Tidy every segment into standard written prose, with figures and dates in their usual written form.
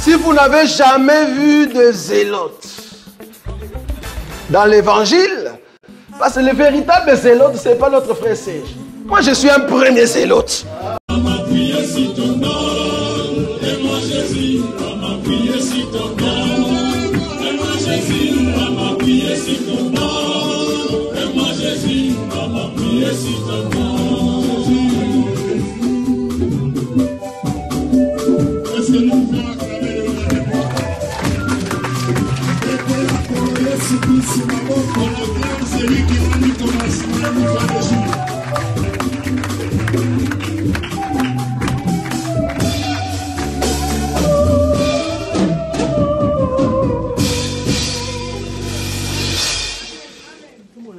Si vous n'avez jamais vu de zélotes dans l'évangile, parce que le véritable zélote, ce n'est pas notre frère Serge. Moi, je suis un premier zélote.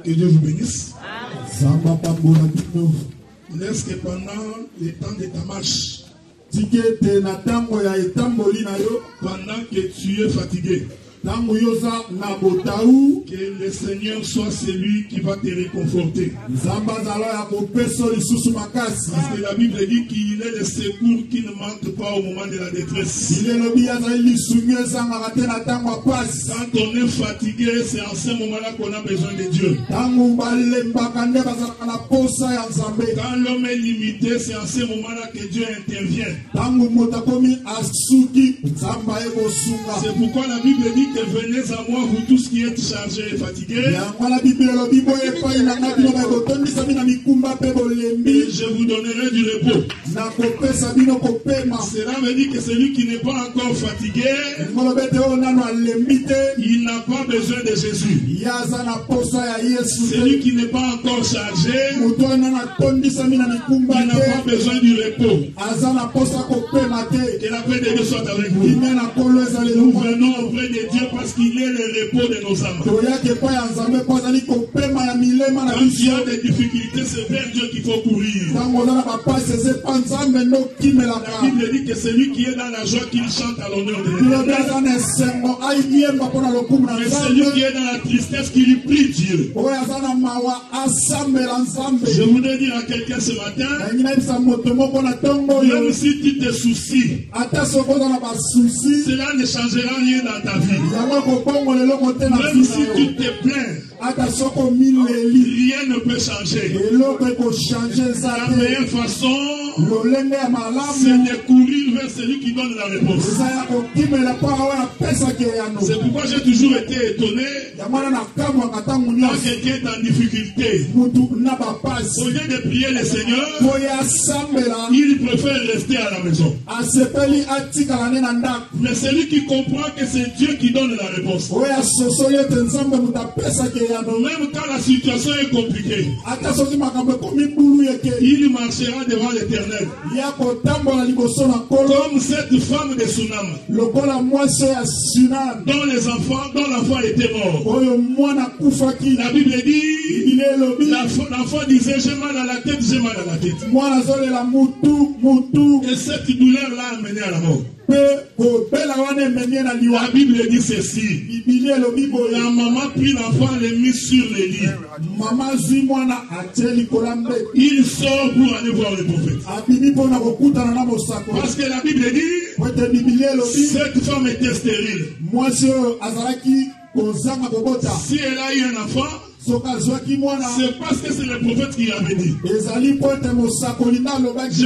Que Dieu vous bénisse. Laisse que pendant le temps de ta marche, pendant que tu es fatigué, que le Seigneur soit celui qui va te réconforter. Parce que la Bible dit qu'il est le secours qui ne manque pas au moment de la détresse. Quand on est fatigué, c'est en ce moment-là qu'on a besoin de Dieu. Quand l'homme est limité, c'est en ce moment-là que Dieu intervient. C'est pourquoi la Bible dit que venez à moi, vous tous qui êtes chargés et fatigués, et je vous donnerai du repos. Cela veut dire que celui qui n'est pas encore fatigué, il n'a pas besoin de Jésus. Celui qui n'est pas encore chargé, il n'a pas besoin du repos. Que la paix de Dieu soit avec vous. Nous venons auprès de Dieu parce qu'il est le repos de nos âmes. Quand il y a des difficultés, c'est vers Dieu qu'il faut courir. La Bible dit que celui qui est dans la joie, qu'il chante à l'honneur de Dieu. Mais celui qui est dans la tristesse, qu'il lui prie Dieu. Je voudrais dire à quelqu'un ce matin, même si tu te soucies, cela ne changera rien dans ta vie. Même si tu te plains, rien ne peut changer. La meilleure façon, c'est de courir vers celui qui donne la réponse. C'est pourquoi j'ai toujours été étonné quand quelqu'un est en difficulté. Au lieu de prier le Seigneur, il préfère rester à la maison. Mais celui qui comprend que c'est Dieu qui donne la réponse, même quand la situation est compliquée, il marchera devant l'Éternel. Comme cette femme de Sunam, dont l'enfant était mort. La Bible dit, l'enfant disait, j'ai mal à la tête, j'ai mal à la tête. Et cette douleur l'a amené à la mort. La Bible dit ceci. La maman prit l'enfant et l'a mis sur le lit. Il sort pour aller voir le prophète. Parce que la Bible dit, cette femme était stérile. Si elle a eu un enfant, c'est parce que c'est le prophète qui avait dit. Je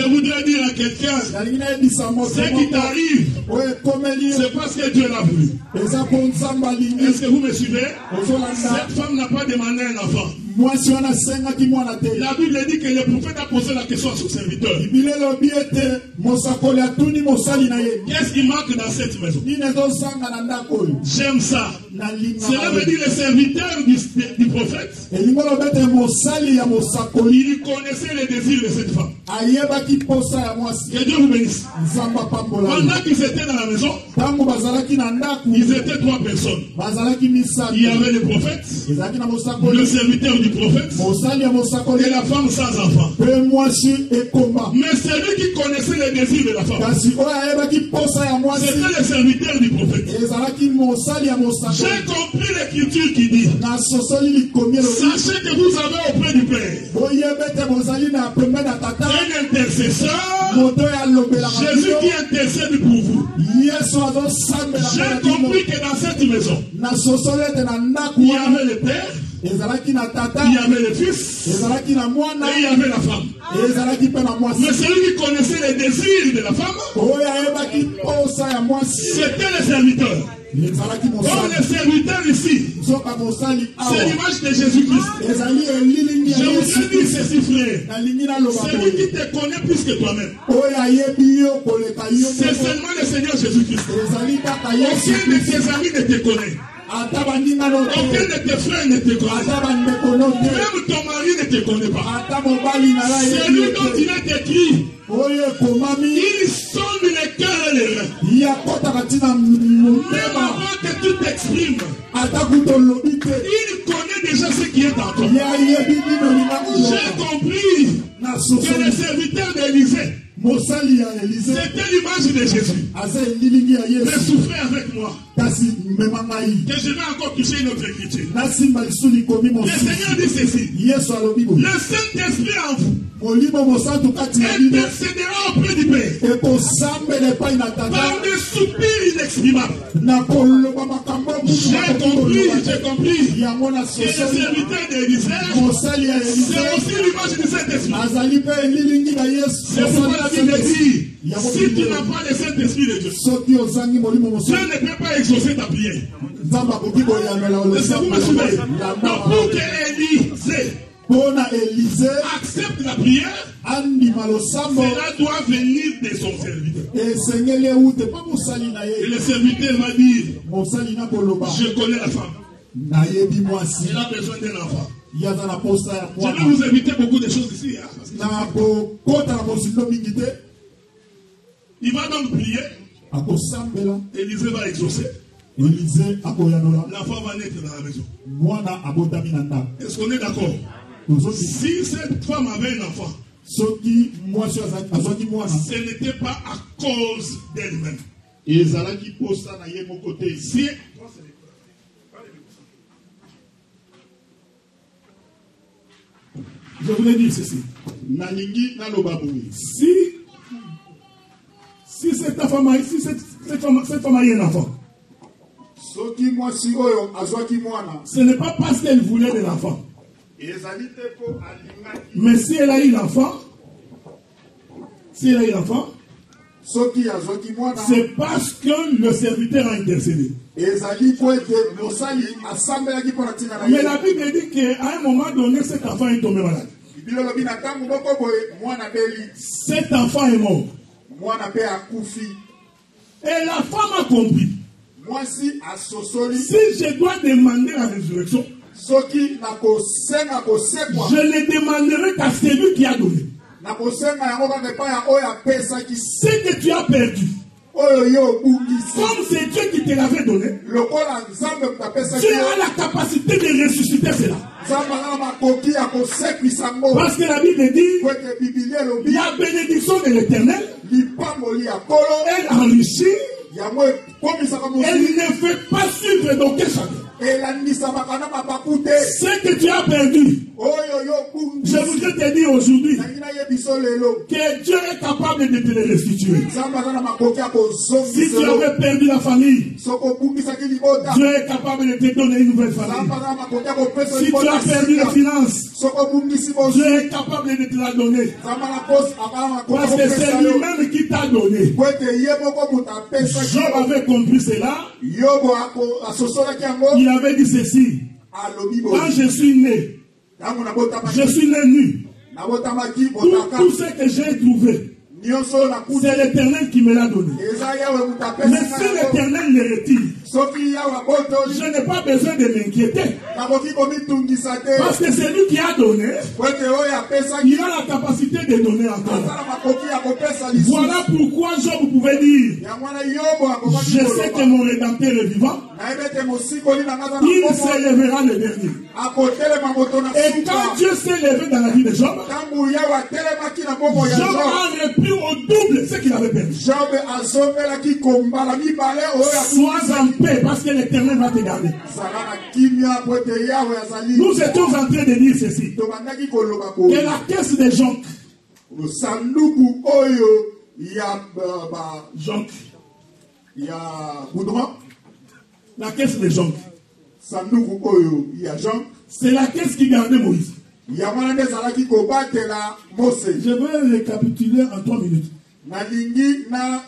voudrais dire à quelqu'un, ce qui t'arrive, c'est parce que Dieu l'a voulu. Est-ce que vous me suivez? Cette femme n'a pas demandé un enfant. La Bible dit que le prophète a posé la question à son serviteur. Qu'est-ce qui manque dans cette maison? J'aime ça. Cela veut dire le serviteur du prophète. Il connaissait les désirs de cette femme. Que Dieu vous bénisse. Pendant qu'ils étaient dans la maison, ils étaient 3 personnes. Il y avait le prophète, le serviteur du prophète et la femme sans enfant. Mais celui qui connaissait les désirs de la femme, c'était le serviteur du prophète. J'ai compris l'écriture qui dit, sachez que vous avez auprès du Père un intercesseur, Jésus qui intercède pour vous. J'ai compris que dans cette maison, il y avait le père, il y avait le fils, et il y avait la femme. Mais celui qui connaissait les désirs de la femme, c'était le serviteur. Comme le serviteur ici, c'est l'image de Jésus-Christ. Je vous ai dit ceci, frère. Celui qui te connaît plus que toi-même, c'est seulement le Seigneur Jésus-Christ. Aucun de tes amis ne te connaît. Aucun de tes frères ne te connaît. Même ton mari ne te connaît pas. C'est lui dont il est écrit. Il sonne les cœurs et les reins. Même avant que tu t'exprimes, il connaît déjà ce qui est en toi. J'ai compris que le serviteur d'Élisée, c'était l'image de Jésus. Mais souffrez avec moi. Que je vais encore toucher notre écriture. Le Seigneur dit ceci. Le Saint-Esprit en vous intercédera auprès du Père par des soupirs inexprimables. J'ai compris que le serviteur d'Élisée, c'est aussi l'image du Saint-Esprit. C'est pourquoi la Bible dit, si tu n'as pas le Saint-Esprit de Dieu, Dieu ne peut pas exaucer ta prière. Est-ce que vous me suivez? Donc pour que Élisée accepte la prière, cela doit venir de son serviteur. Et le serviteur va dire, je connais la femme. Elle a besoin d'un enfant. Je vais vous inviter beaucoup de choses ici. Il va donc prier. Élisée va exaucer. L'enfant va naître dans la maison. Est-ce qu'on est d'accord? Si cette femme avait un enfant, ce n'était pas à cause d'elle-même. Si je voulais dire ceci. Si cette femme a eu un enfant, ce n'est pas parce qu'elle voulait de l'enfant. Mais si elle a eu l'enfant, c'est parce que le serviteur a intercédé. Mais la Bible dit qu'à un moment donné, cet enfant est tombé malade. Cet enfant est mort. Et la femme a compris. Si je dois demander la résurrection, je ne demanderai qu'à celui qui a donné. Ce que tu as perdu, comme c'est Dieu qui te l'avait donné, tu as la capacité de ressusciter cela. Parce que la Bible dit, la bénédiction de l'Éternel, elle enrichit, elle ne fait pas suivre d'aucun chagrin. Ce que tu as perdu, je voudrais te dire aujourd'hui que Dieu est capable de te le restituer. Si tu avais perdu la famille, Dieu est capable de te donner une nouvelle famille. Si tu as perdu la finance, Dieu est capable de te la donner. Parce que c'est lui-même qui t'a donné. Job avait compris cela. Il avait dit ceci. Quand je suis né nu. Tout ce que j'ai trouvé, c'est l'Éternel qui me l'a donné. Mais si l'Éternel le retire, je n'ai pas besoin de m'inquiéter. Parce que c'est lui qui a donné. Il a la capacité de donner encore. Voilà pourquoi Job pouvait dire, je sais que mon Rédempteur est vivant. Il s'élèvera le dernier. Et quand Dieu s'est levé dans la vie de Job, Job a repris au double ce qu'il avait perdu. Sois en paix parce que l'Éternel va te garder. Nous étions en train de dire ceci. Que la caisse des jonques, Il y a goudron. La caisse des jonques. Sanduku Oyo, il y a Jean. C'est la caisse qui gardait Moïse. Il y a Mwanande Zalaki Kobate la Mose. Je vais récapituler en 3 minutes. Nalingi na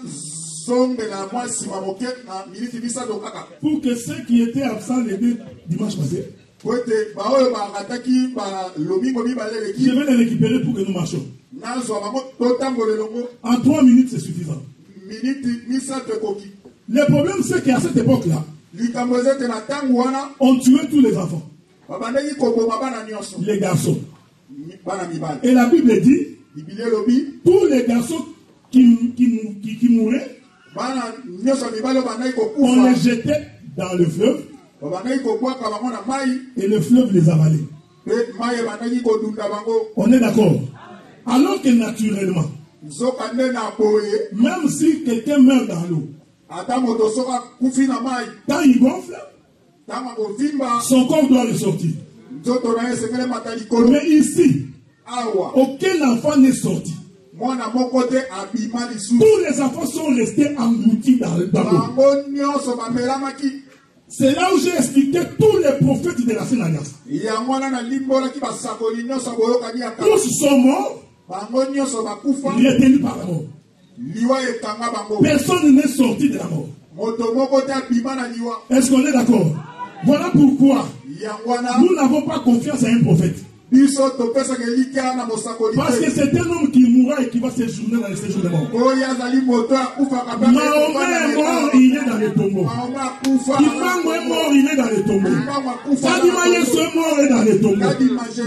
zombe la moi si mamoke na minute bisa do kaka. Pour que ceux qui étaient absents les deux dimanche passé, Kote ba oyo ba ataki ba lomingo mi balele ki. je vais les récupérer pour que nous marchions. Na zo ba mo totambo le longo. En 3 minutes, c'est suffisant. Minute misa te koki. Le problème, c'est qu'à cette époque-là, Likambozete na tangu wana on tuait tous les enfants, babandeki koboma bana nyonso. les garçons. Bana mibale. Et la Bible dit, Biblia lobi tous les garçons qui mouraient, bana nyonso mibale bandaki on les kokufa. jetait dans le fleuve Babandaki kobwaka bango na mai et le fleuve les avalait. pe mai bandaki kodunda bango. On est d'accord? Alors que naturellement, Nzoka nde na boye même si quelqu'un meurt dans l'eau, ata moto soka kufi na mai quand il gonfle, tanga kovimba son corps doit ressortir. nzoto na ye esengeli mata likolo. Mais ici, Awa aucun enfant n'est sorti. mwana moko te abima lisusu. Tous les enfants sont restés engloutis dans l'eau. Bango nyonso bamelamaki. C'est là où j'ai expliqué tous les prophètes de la Sainte Alliance. Yango wana na limbolaki basakoli nyonso boyokani ya kala. Tous sont morts, Bango nyonso bakufa retenus par la mort. liwa ekanga bango. Personne n'est sorti de la mort. Moto moko te abima na liwa. Est-ce qu'on est d'accord? Voilà pourquoi Yango wana nous n'avons pas confiance à un prophète. biso topesaka elika na mosakoli Parce que te. c'est un homme qui mourra et qui va séjourner dans les séjours des morts. Oyo azali moto akufaka Mahomet est mort, il est dans le tombeau. Mahomet akufa. Kifango est mort, il est dans le tombeau. Kifango akufa. Sadima Yesu est mort, il est dans le tombeau.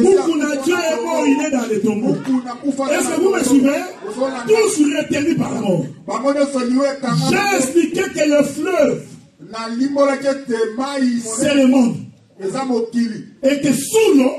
Mukuna Dieu est mort, il est dans le tombeau. Muku nakufa na Est-ce que vous me suivez? Ozolanda. Tous retenus par la mort. Bango nyonso liwa ekanga J'ai bango. expliqué que le fleuve, Na limbolaki ete mai c'est le monde. eza mokili. Et que sous l'eau,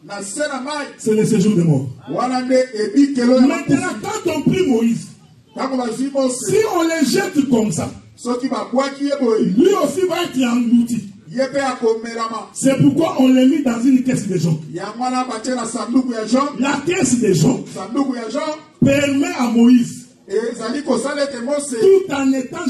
Na se na mai c'est le séjour des morts. wana nde ebikelo ya Maintenant, bakufi. quand on prie Moïse, Ntango bazwi Mose si on les jette comme ça, soki babwaki ye boye lui aussi va être englouti. ye mpe akomelama. C'est pourquoi on les mit dans une caisse de joncs. Yango wana batie na sanduku ya Jean. La caisse de joncs Sanduku ya Jean permet à Moïse, ezali kosala ete Mose tout en étant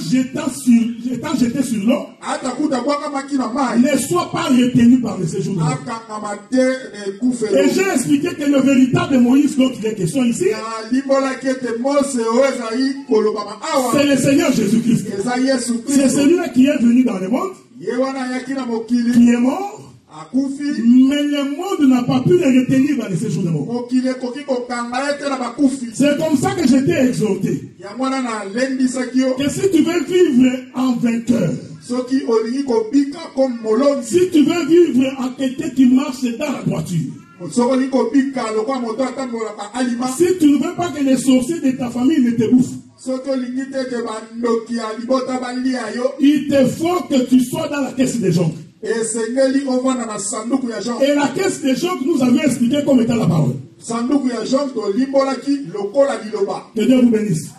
jeté sur l'eau, ata kuta bwakamaki na mai ne soit pas retenu par le séjour de l'eau. akangama te na Et ekufelo. j'ai expliqué que le véritable Moïse dont il est question ici, Na limbolaki ete Mose oyo ezali kolobama c'est awa le Seigneur Jésus-Christ. eza Yesu C'est Kristo. celui-là qui est venu dans le monde, Ye wana ayaki na mokili qui est mort, akufi. mais le monde n'a pas pu le retenir dans le séjour de mort. Mokili ekoki kokanga ye te na bakufi. C'est comme ça que je t'ai exhorté, Yango wana nalendisaki yo que si tu veux vivre en vainqueur, soki olingi kobika comme molongi, si tu veux vivre en quelqu'un qui marche dans la droiture, soki olingi kobika lokola moto atambolaka alima, si tu ne veux pas que les sorciers de ta famille ne te bouffent, soki olingi te ete bandoki ya libota balia yo, il te faut que tu sois dans la caisse des joncs. esengeli ovanda na sanduku ya Jean. Et la caisse des joncs, nous avions expliqué comme étant la parole. Sanduku ya Jean tolimbolaki lokola liloba. Que Dieu vous bénisse.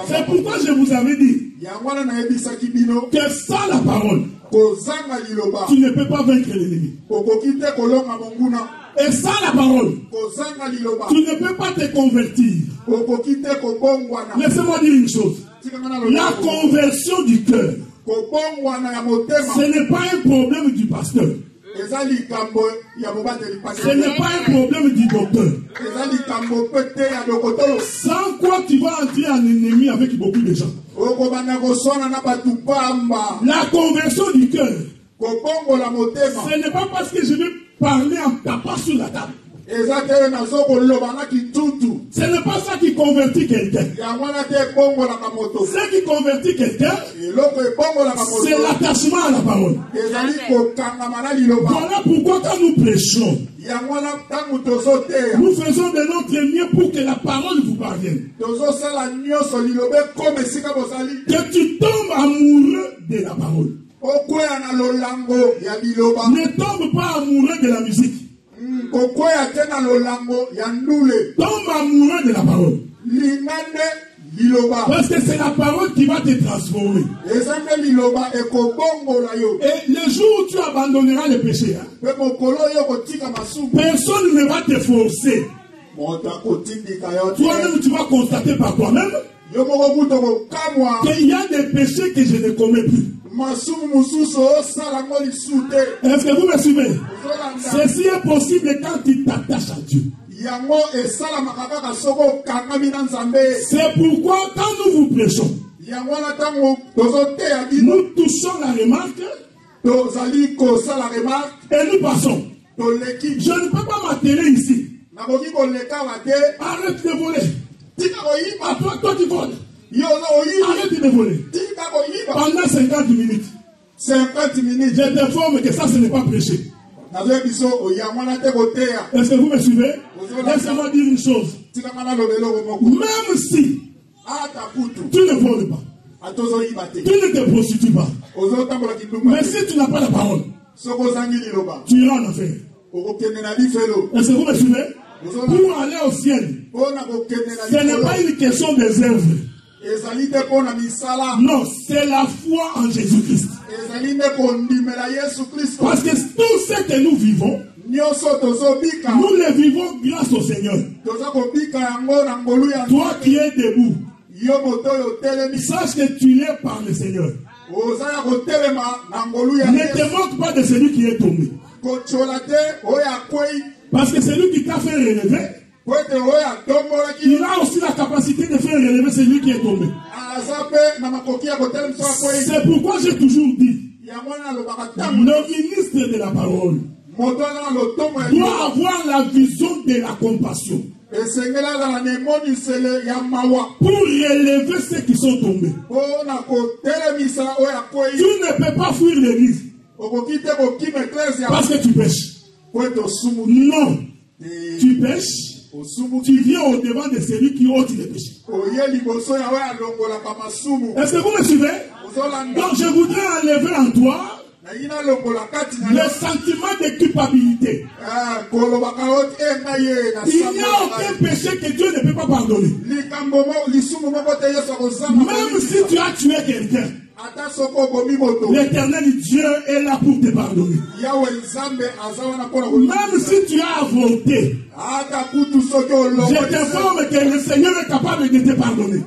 C'est pourquoi je vous avais dit Yango wana nayebisaki bino que sans la parole, kozanga liloba tu ne peux pas vaincre l'ennemi. okoki te kolonga monguna. Et sans la parole, Kozanga liloba tu ne peux pas te convertir. okoki te kobongwana. Laissez-moi dire une chose. Tikanga na La loloko. conversion du cœur, Kobongwana ya motema ce n'est pas un problème du pasteur. eza likambo ya mobateli Ce n'est pas un problème du docteur. eza likambo mpe te ya dokotolo. Sans quoi tu vas entrer en ennemi avec beaucoup de gens. Okobanda koswana na bato pamba. La conversion du cœur, Kobongola motema ce n'est pas parce que je vais parler en tapant sur la table. eza te nazokoloba na kitutu. Ce n'est pas ça qui convertit quelqu'un. Yango wana te ebongolaka moto. Ce qui convertit quelqu'un, Eloko ebongolaka c'est moto l'attachement à la parole. ezali kokangama na liloba. Voilà pourquoi quand nous prêchons, Yango wana ntango tozoteya nous faisons de notre mieux pour que la parole vous parvienne. tozosala nyonso liloba ekoma esika bozali. Que tu tombes amoureux de la parole. Okweya na lolango ya liloba. Ne tombe pas amoureux de la musique. Okweya te na lolango ya ndule. Tombe amoureux de la parole. Lingande liloba. Parce que c'est la parole qui va te transformer. Eza nde liloba ekobongola yo. Et le jour où tu abandonneras le péché, hein, Pe mokolo yo kotika masumu. personne ne va te forcer. Moto akotindika yo te. Toi-même, tu vas constater par toi-même qu'il y a des péchés que je ne commets plus. Est-ce que vous me suivez? Ceci est possible quand tu t'attaches à Dieu. C'est pourquoi quand nous vous prêchons, nous touchons la remarque et nous passons. Je ne peux pas m'atteler ici. Arrête de voler. À toi qui voles. Arrête de voler. Pendant 50 minutes. 50 minutes. Je t'informe que ça, ce n'est pas prêché. Est-ce que vous me suivez? Laissez-moi dire une chose. Même si tu ne voles pas, tu ne te prostitues pas, mais si tu n'as pas la parole, tu iras en enfer. Est-ce que vous me suivez? Pour aller au ciel, ce n'est pas une question des œuvres. Non, c'est la foi en Jésus-Christ. Parce que tout ce que nous vivons, nous le vivons grâce au Seigneur. Toi qui es debout, sache que tu l'es par le Seigneur. Ne te moque pas de celui qui est tombé. Parce que celui qui t'a fait relever, il a aussi la capacité de faire relever celui qui est tombé. C'est pourquoi j'ai toujours dit, le ministre de la parole doit avoir la vision de la compassion pour relever ceux qui sont tombés. Tu ne peux pas fuir l'église parce que tu pêches. Non, tu pêches. Tu viens au devant de celui qui ôte les péchés. Est-ce que vous me suivez? Donc je voudrais enlever en toi le sentiment de culpabilité. Il n'y a aucun péché que Dieu ne peut pas pardonner. Même si tu as tué quelqu'un, l'Éternel Dieu est là pour te pardonner. Même si tu as avorté, je t'informe que le Seigneur est capable de te pardonner.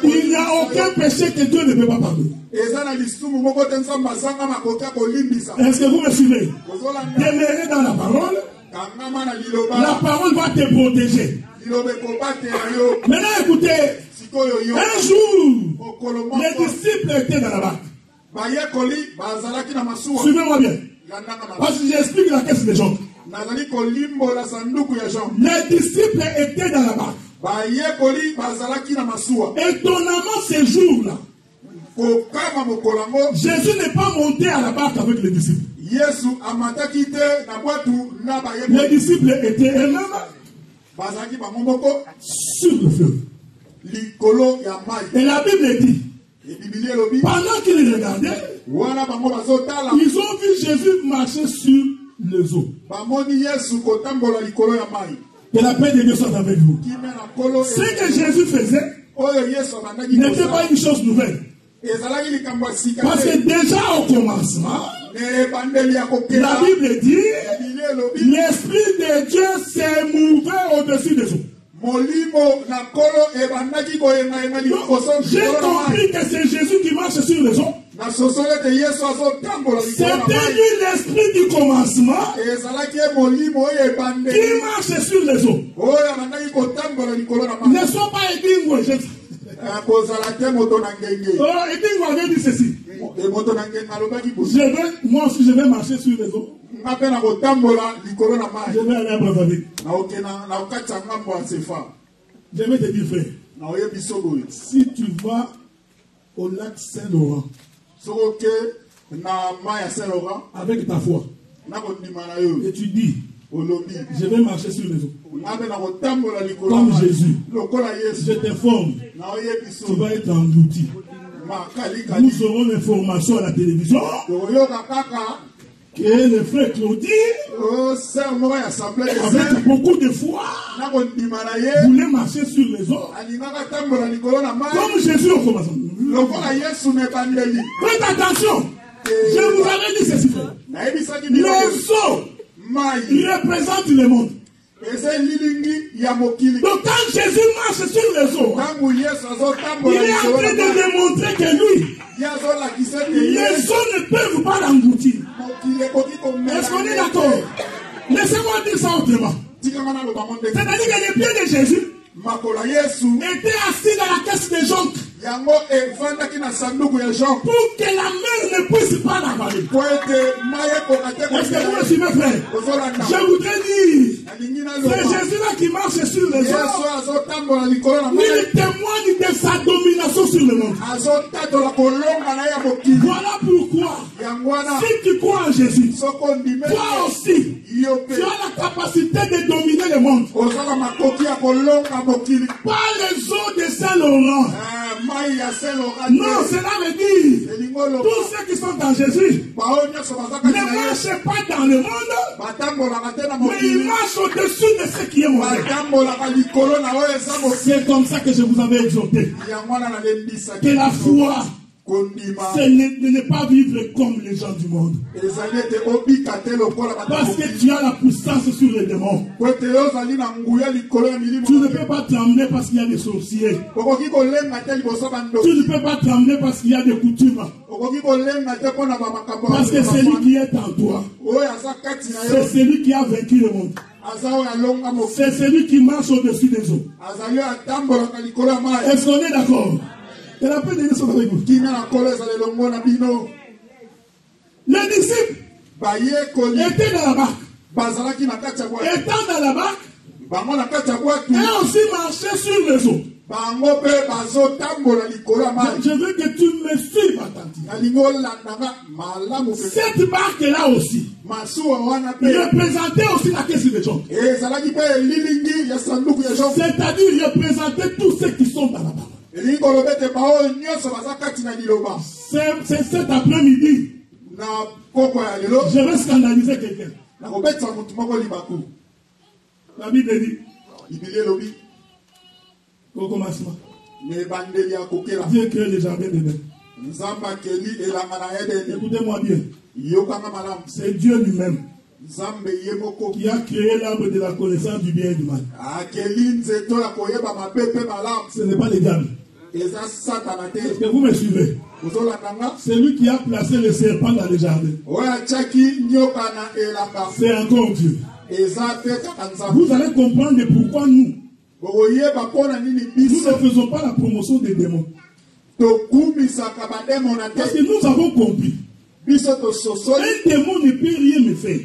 Il n'y a aucun péché que Dieu ne peut pas pardonner. Est-ce que vous me suivez? Demeurez dans la parole. La parole va te protéger. Maintenant écoutez, un jour, les disciples étaient dans la barque. Suivez-moi bien. Parce que j'explique la caisse de Jean. Les disciples étaient dans la barque. Étonnamment, ces jours-là, Jésus n'est pas monté à la barque avec les disciples. Les disciples étaient eux-mêmes sur le fleuve. Et la Bible dit, pendant qu'ils regardaient, ils ont vu Jésus marcher sur les eaux. Que la paix de Dieu soit avec vous. Ce que Jésus faisait n'était pas une chose nouvelle. Parce que déjà au commencement, la Bible dit, l'Esprit de Dieu s'est mouvé au-dessus des eaux. J'ai compris que c'est Jésus qui marche sur les eaux. C'était lui l'esprit du commencement qui marche sur les eaux. Ne sois pas édingwe. Édingwe dit ceci. Moi aussi je vais marcher sur les eaux. Je vais aller à Brazzaville. Je vais te dire, frère, si tu vas au lac Saint-Laurent avec ta foi et tu dis, je vais marcher sur les eaux comme Jésus, je t'informe, tu vas être englouti. Nous aurons l'information à la télévision que le frère Claudie, avec beaucoup de foi, voulait marcher sur les eaux comme Jésus au commencement. Faites attention, je vous avais dit ceci, frère. Les eaux représentent le monde. Donc quand Jésus marche sur les eaux, il est en train de démontrer que lui, les eaux ne peuvent pas l'engloutir. Est-ce qu'on est d'accord? Laissez-moi dire ça autrement. C'est-à-dire que les pieds de Jésus étaient assis dans la caisse de jonque pour que la mer ne puisse pas l'avaler. Est-ce que vous me suivez, frère? Je voudrais dire, c'est Jésus-là qui marche sur les eaux. Il témoigne de sa domination sur le monde. Voilà pourquoi, si tu crois en Jésus, toi aussi, tu as la capacité de dominer le monde. Pas les eaux de Saint-Laurent. Non, cela veut dire tous ceux qui sont en Jésus ne marchent pas dans le monde, mais ils marchent au-dessus de ce qui est mauvais. C'est comme ça que je vous avais exhorté. Que la foi, c'est de ne pas vivre comme les gens du monde. Parce que tu as la puissance sur les démons. Tu ne peux pas trembler parce qu'il y a des sorciers. Tu ne peux pas trembler parce qu'il y a des coutumes. Parce que celui qui est en toi, c'est celui qui a vaincu le monde. C'est celui qui marche au-dessus des eaux. Est-ce qu'on est d'accord? Et la paix de Dieu soit avec vous. Les disciples étaient dans la barque. Étant dans la barque, et aussi marchaient sur les eaux. Je veux que tu me suives attentivement. Cette barque-là aussi représentait aussi la caisse de gens. C'est-à-dire représentait tous ceux qui sont dans la barque. C'est cet après-midi. Je vais scandaliser quelqu'un. La Bible dit au commencement, Dieu crée les jardins d'Éden. Écoutez-moi bien. C'est Dieu lui-même qui a créé l'arbre de la connaissance du bien et du mal. Ce n'est pas les diables. Est-ce que vous me suivez? C'est lui qui a placé le serpent dans le jardin. C'est encore Dieu. Vous allez comprendre pourquoi nous ne faisons pas la promotion des démons. Parce que nous avons compris. Un démon ne peut rien me faire.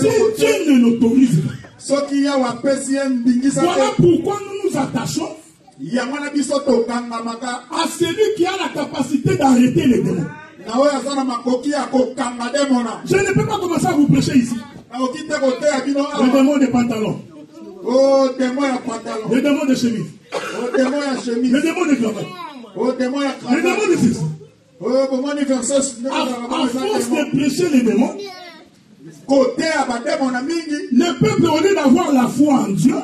Si Dieu ne l'autorise pas. Voilà pourquoi nous nous attachons à celui qui a la capacité d'arrêter les démons. Je ne peux pas commencer à vous prêcher ici. Le démon des pantalons. Le démon de chemise. Le démon de cravate. Le démon de fils. À force de prêcher les démons, le peuple, au lieu d'avoir la foi en Dieu,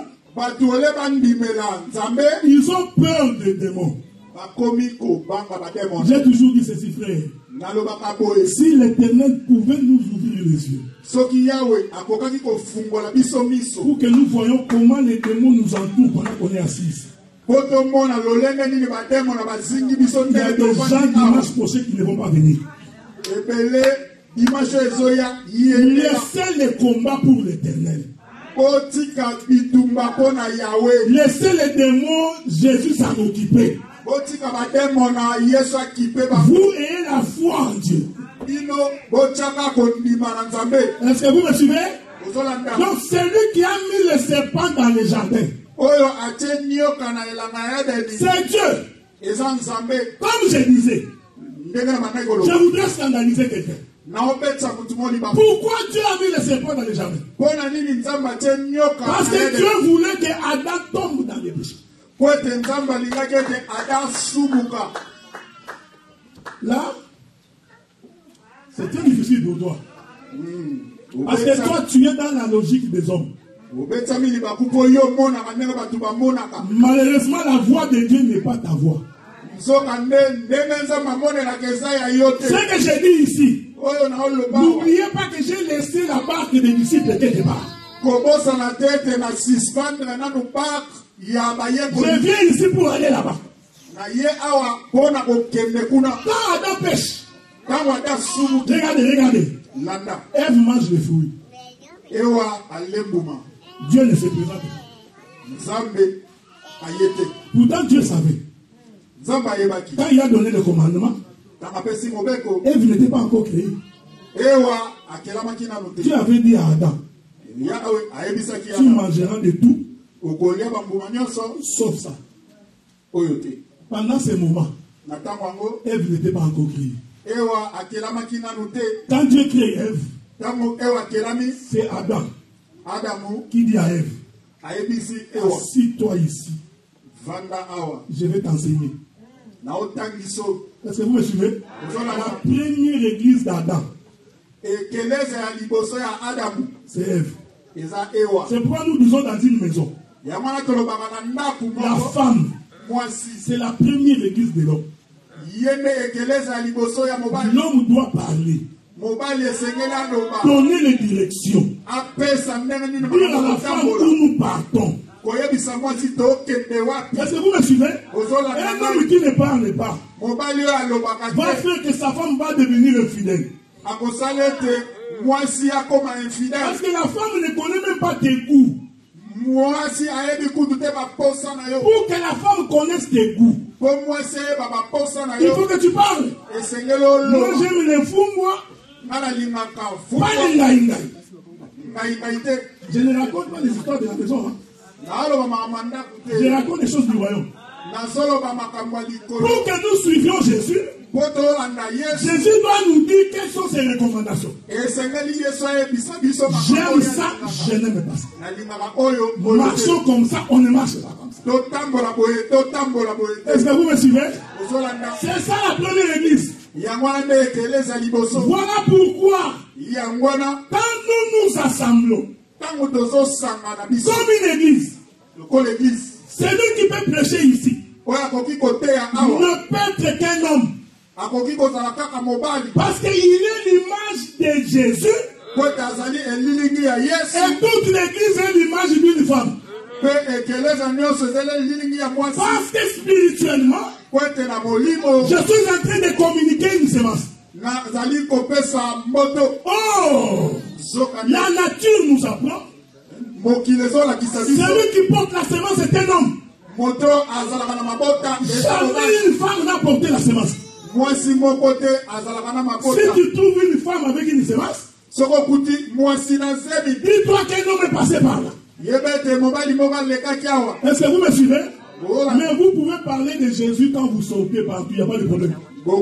ils ont peur des démons. J'ai toujours dit ceci, frère. Si l'Éternel pouvait nous ouvrir les yeux, pour que nous voyions comment les démons nous entourent pendant qu'on est assis. Il y a des gens dimanche prochain qui ne vont pas venir. Laissez les combats pour l'Éternel. Laissez les démons Jésus s'en occuper. Vous ayez la foi en Dieu. Est-ce que vous me suivez? Donc celui qui a mis le serpent dans le jardin, c'est Dieu. Comme je disais, je voudrais scandaliser quelqu'un. Pourquoi Dieu a mis le serpent dans le jardin? Parce que Dieu voulait que Adam tombe dans les péchés. Là, c'est très difficile pour toi. Parce que toi, tu es dans la logique des hommes. Malheureusement, la voix de Dieu n'est pas ta voix. Ce que j'ai dit ici, n'oubliez pas que j'ai laissé la barque des disciples quelque part. Je viens ici pour aller là-bas. Quand Adam pêche, regardez. Ève mange les fruits. Dieu ne se présente pas. Pourtant Dieu savait. Quand il a donné le commandement, Ève n'était pas encore créée. Dieu avait dit à Adam, tu mangeras de tout, sauf ça. Pendant ce moment, Ève n'était pas encore créée. Quand Dieu crée Ève, c'est Adam qui dit à Ève, assis-toi ici, je vais t'enseigner. Est-ce que vous me suivez? La première église d'Adam, c'est Ève. C'est pourquoi nous disons dans une maison, la femme, c'est la première église de l'homme. L'homme doit parler, donner les directions, dire à la femme où nous partons. Est-ce que vous me suivez? Un homme qui ne parle pas va faire que sa femme va devenir infidèle. Parce que la femme ne connaît même pas tes goûts. Pour que la femme connaisse tes goûts, il faut que tu parles. Moi j'aime les fous, moi. Pas les ngaï. Je ne raconte pas les histoires de la maison. Hein. Je raconte les choses du royaume. Pour que nous suivions Jésus, Jésus doit nous dire quelles sont ses recommandations. J'aime ça, je n'aime pas ça. Marchons comme ça, on ne marche pas comme ça. Est-ce que vous me suivez? C'est ça la première église. Voilà pourquoi, quand nous nous assemblons, comme une église, celui qui peut prêcher ici ne peut être qu'un homme. Parce qu'il est l'image de Jésus. Et toute l'église est l'image d'une femme. Parce que spirituellement, je suis en train de communiquer une semence. Oh, la nature nous apprend. Celui qui porte la semence est un homme. Jamais une femme n'a porté la semence. Si tu trouves une femme avec une semence, dis-toi qu'un homme est passé par là. Est-ce que vous me suivez? Mais vous pouvez parler de Jésus quand vous sortez partout, il n'y a pas de problème. La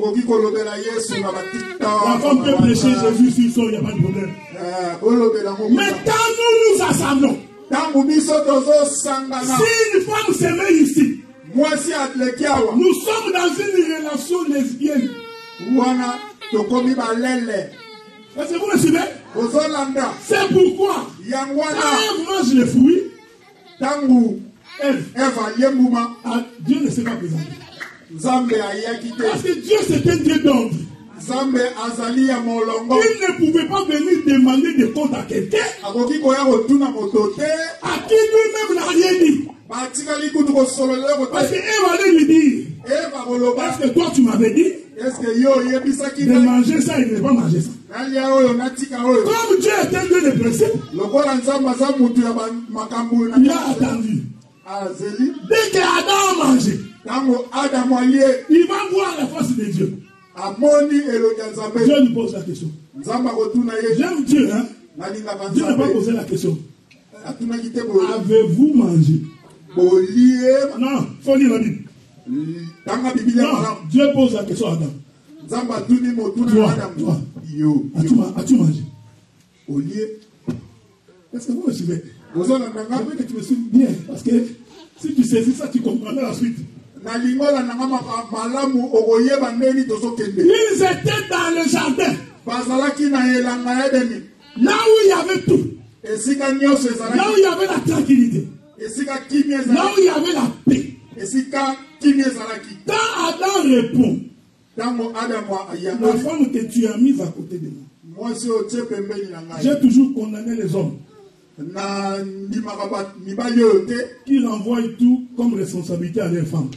femme peut prêcher Jésus s'il sort, il n'y a pas de problème. Mais quand nous nous assemblons, si une femme se met ici, nous sommes dans une relation lesbienne. Est-ce que vous me suivez? C'est pourquoi quand Ève mange les fruits, Dieu ne s'est pas présenté. Parce que Dieu c'est un Dieu d'ordre. Il ne pouvait pas venir demander des comptes à quelqu'un à qui lui-même n'a rien dit. Parce qu'Ève allait lui dire, est-ce que toi tu m'avais dit de manger ça et de ne pas manger ça? Comme Dieu est un Dieu de principe, il a attendu. Dès qu'Adam a mangé, il va voir la face de Dieu. Dieu lui pose la question. J'aime Dieu, hein? Dieu n'a pas posé la question. Avez-vous mangé? Non, il faut lire la Bible. Non, Dieu pose la question à Adam. Toi, as-tu mangé? Est-ce que vous me suivez? Je veux que tu me suives bien, parce que si tu saisis ça, tu comprendras la suite. Ils étaient dans le jardin, là où il y avait tout, là où il y avait la tranquillité, là où il y avait la paix. Quand Adam répond, la femme que tu as mise à côté de moi, j'ai toujours condamné les hommes. Qu'ils envoient tout comme responsabilité à leur femme.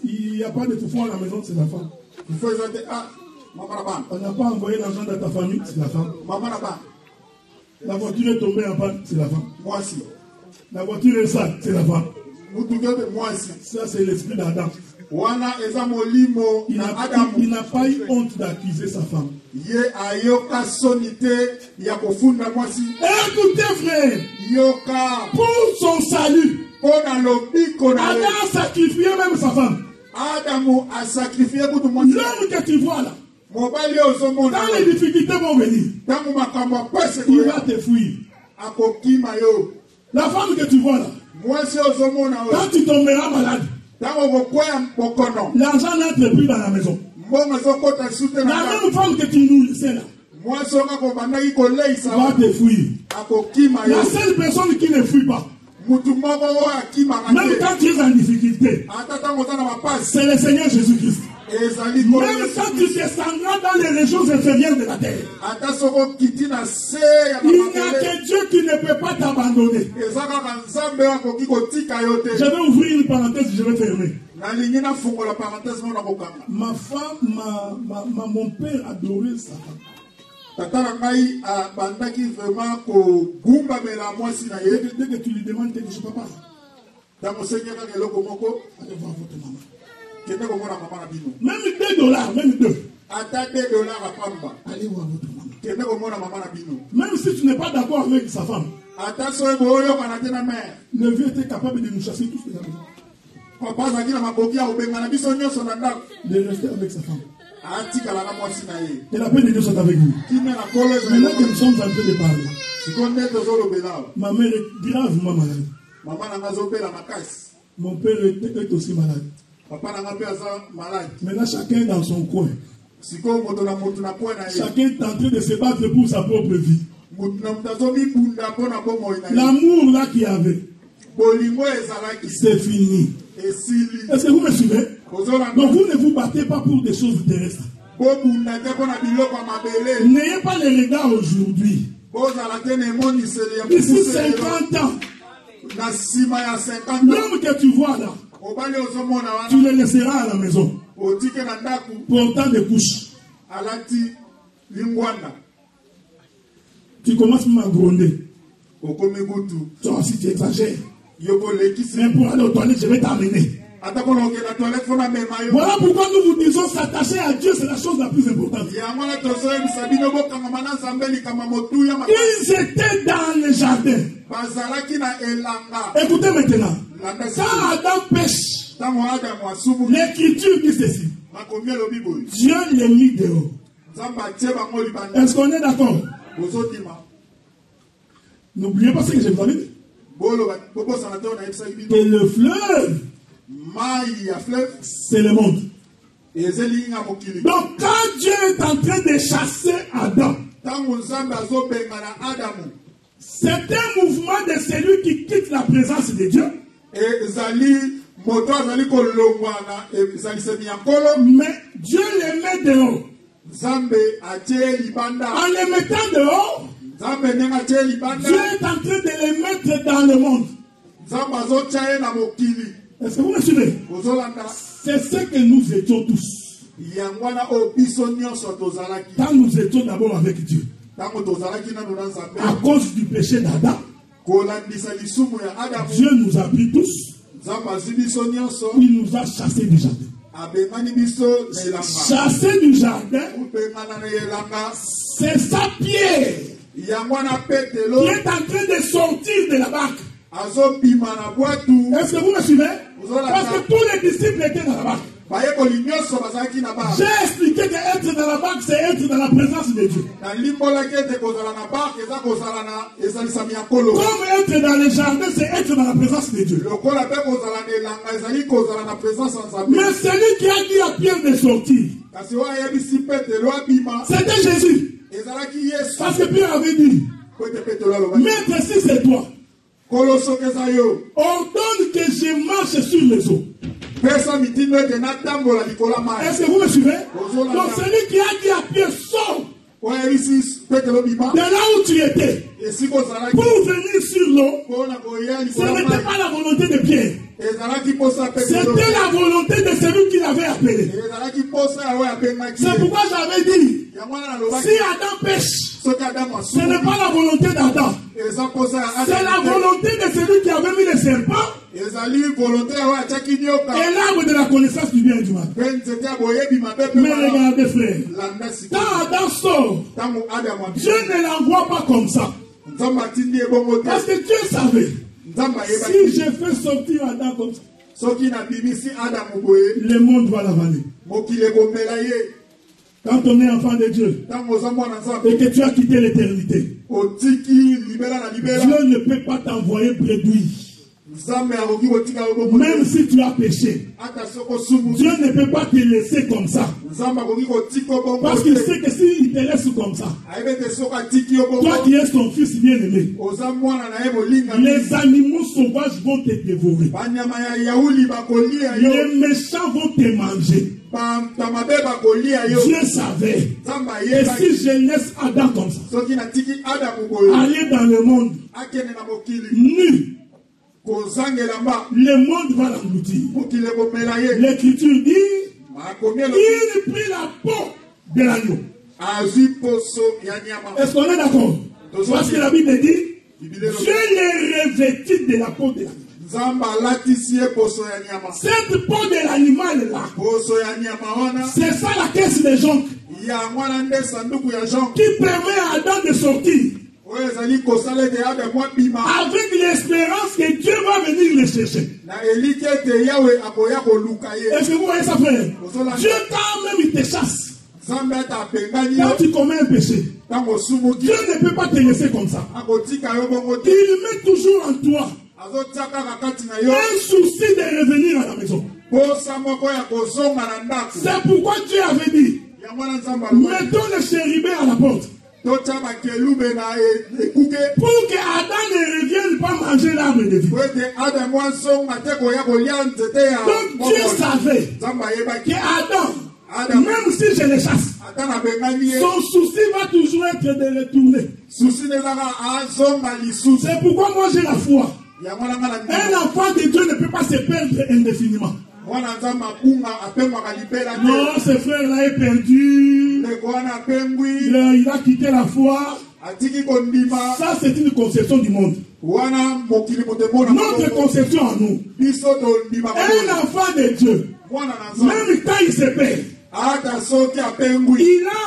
Il n'y a pas de fou à la maison, c'est la femme. On n'a pas envoyé l'argent dans ta famille, c'est la femme. La voiture est tombée en panne, c'est la femme. La voiture est sale, c'est la femme. Ça, c'est l'esprit d'Adam. Il n'a pas eu honte d'accuser sa femme. Écoutez, frère, pour son salut, Adam a sacrifié même sa femme. L'homme que tu vois là, quand les difficultés vont venir, il va te fuir. La femme que tu vois là, quand tu tomberas malade, l'argent n'entre plus dans la maison. La même femme que tu nourrissais là va te fuir. La seule personne qui ne fuit pas, même quand tu es en difficulté, c'est le Seigneur Jésus-Christ. Même quand tu descendras dans les régions inférieures de la terre, il n'y a que Dieu qui ne peut pas t'abandonner. Je vais ouvrir une parenthèse, je vais fermer. Ma femme, mon père adorait sa femme. Dès que tu lui demandes quelque chose, papa, allez voir votre maman. Même $2, même 2. Allez voir votre maman. Même si tu n'es pas d'accord avec sa femme, le vieux était capable de nous chasser tous de la maison. De rester avec sa femme. Et la paix de Dieu soit avec vous. Maintenant que nous sommes en train de parler, ma mère est gravement malade. Mon père est aussi malade. Maintenant, chacun dans son coin. Chacun est en train de se battre pour sa propre vie. L'amour là qu'il y avait, c'est fini. Est-ce que vous me suivez? Donc vous ne vous battez pas pour des choses terrestres. N'ayez pas les regards aujourd'hui. D'ici 50 ans, l'homme que tu vois là, tu le laisseras à la maison. Portant des couches. Tu commences même à gronder. Toi aussi tu exagères. Mais pour aller aux toilettes, je vais t'amener. Voilà pourquoi nous vous disons s'attacher à Dieu, c'est la chose la plus importante. Ils étaient dans le jardin. Écoutez maintenant. Quand Adam pêche, l'Écriture dit ceci. Dieu les mit dehors. Est-ce qu'on est d'accord? N'oubliez pas ce que je vous avais dit. Que le fleuve, c'est le monde. Donc quand Dieu est en train de chasser Adam, c'est un mouvement de celui qui quitte la présence de Dieu. Mais Dieu les met dehors. En les mettant dehors, Dieu est en train de les mettre dans le monde. Est-ce que vous me suivez? C'est ce que nous étions tous. Quand nous étions d'abord avec Dieu, à cause du péché d'Adam, Dieu nous a pris tous. Il nous a chassés du jardin. Chassés du jardin, c'est sa pierre qui est en train de sortir de la barque. Est-ce que vous me suivez? Parce que tous les disciples étaient dans la barque. J'ai expliqué qu'être dans la barque, c'est être dans la présence de Dieu. Comme être dans le jardin, c'est être dans la présence de Dieu. Mais celui qui a dit à Pierre de sortir, c'était Jésus. Parce que Pierre avait dit, Maître, si c'est toi, ordonne que je marche sur les eaux. Est-ce que vous me suivez? Donc celui qui a dit à Pierre, sors, De là où tu étais, pour venir sur l'eau, ce n'était pas la volonté de Pierre. C'était la volonté de celui qui l'avait appelé. C'est pourquoi j'avais dit, si Adam pêche, ce n'est pas la volonté d'Adam. C'est la volonté de celui qui avait mis le serpent et l'arbre de la connaissance du bien et du mal. Mais regardez frère, quand Adam sort, Dieu ne l'envoie pas comme ça. Parce que Dieu savait, si je fais sortir Adam comme ça, le monde va l'avaler. Quand on est enfant de Dieu et que tu as quitté l'éternité, Dieu ne peut pas t'envoyer bredouille. Même si tu as péché, Dieu ne peut pas te laisser comme ça. Parce qu'il sait que s'il te laisse comme ça, toi qui es son fils bien-aimé, les animaux sauvages vont te dévorer. Les méchants vont te manger. Dieu savait que si je laisse Adam comme ça, aller dans le monde nu, le monde va l'engloutir. L'Écriture dit, il prit la peau de l'agneau. Est-ce qu'on est d'accord? Parce que la Bible dit, Dieu les revêtit de la peau de l'agneau. Cette peau de l'animal là, c'est ça la caisse de jonque qui permet à Adam de sortir avec l'espérance que Dieu va venir le chercher. Est-ce que vous voyez ça, frère? Dieu, quand même, il te chasse. Quand tu commets un péché, Dieu ne peut pas te laisser comme ça. Il met toujours en toi un souci de revenir à la maison. C'est pourquoi Dieu avait dit, mettons le chérubin à la porte, pour que Adam ne revienne pas manger l'arbre de vie. Donc Dieu savait que Adam, même si je le chasse, son souci va toujours être de retourner. C'est pourquoi moi j'ai la foi. Un enfant de Dieu ne peut pas se perdre indéfiniment. Non, ce frère-là est perdu. Il a quitté la foi. Ça, c'est une conception du monde. Notre conception à nous. Un enfant de Dieu, même quand il se perd, il a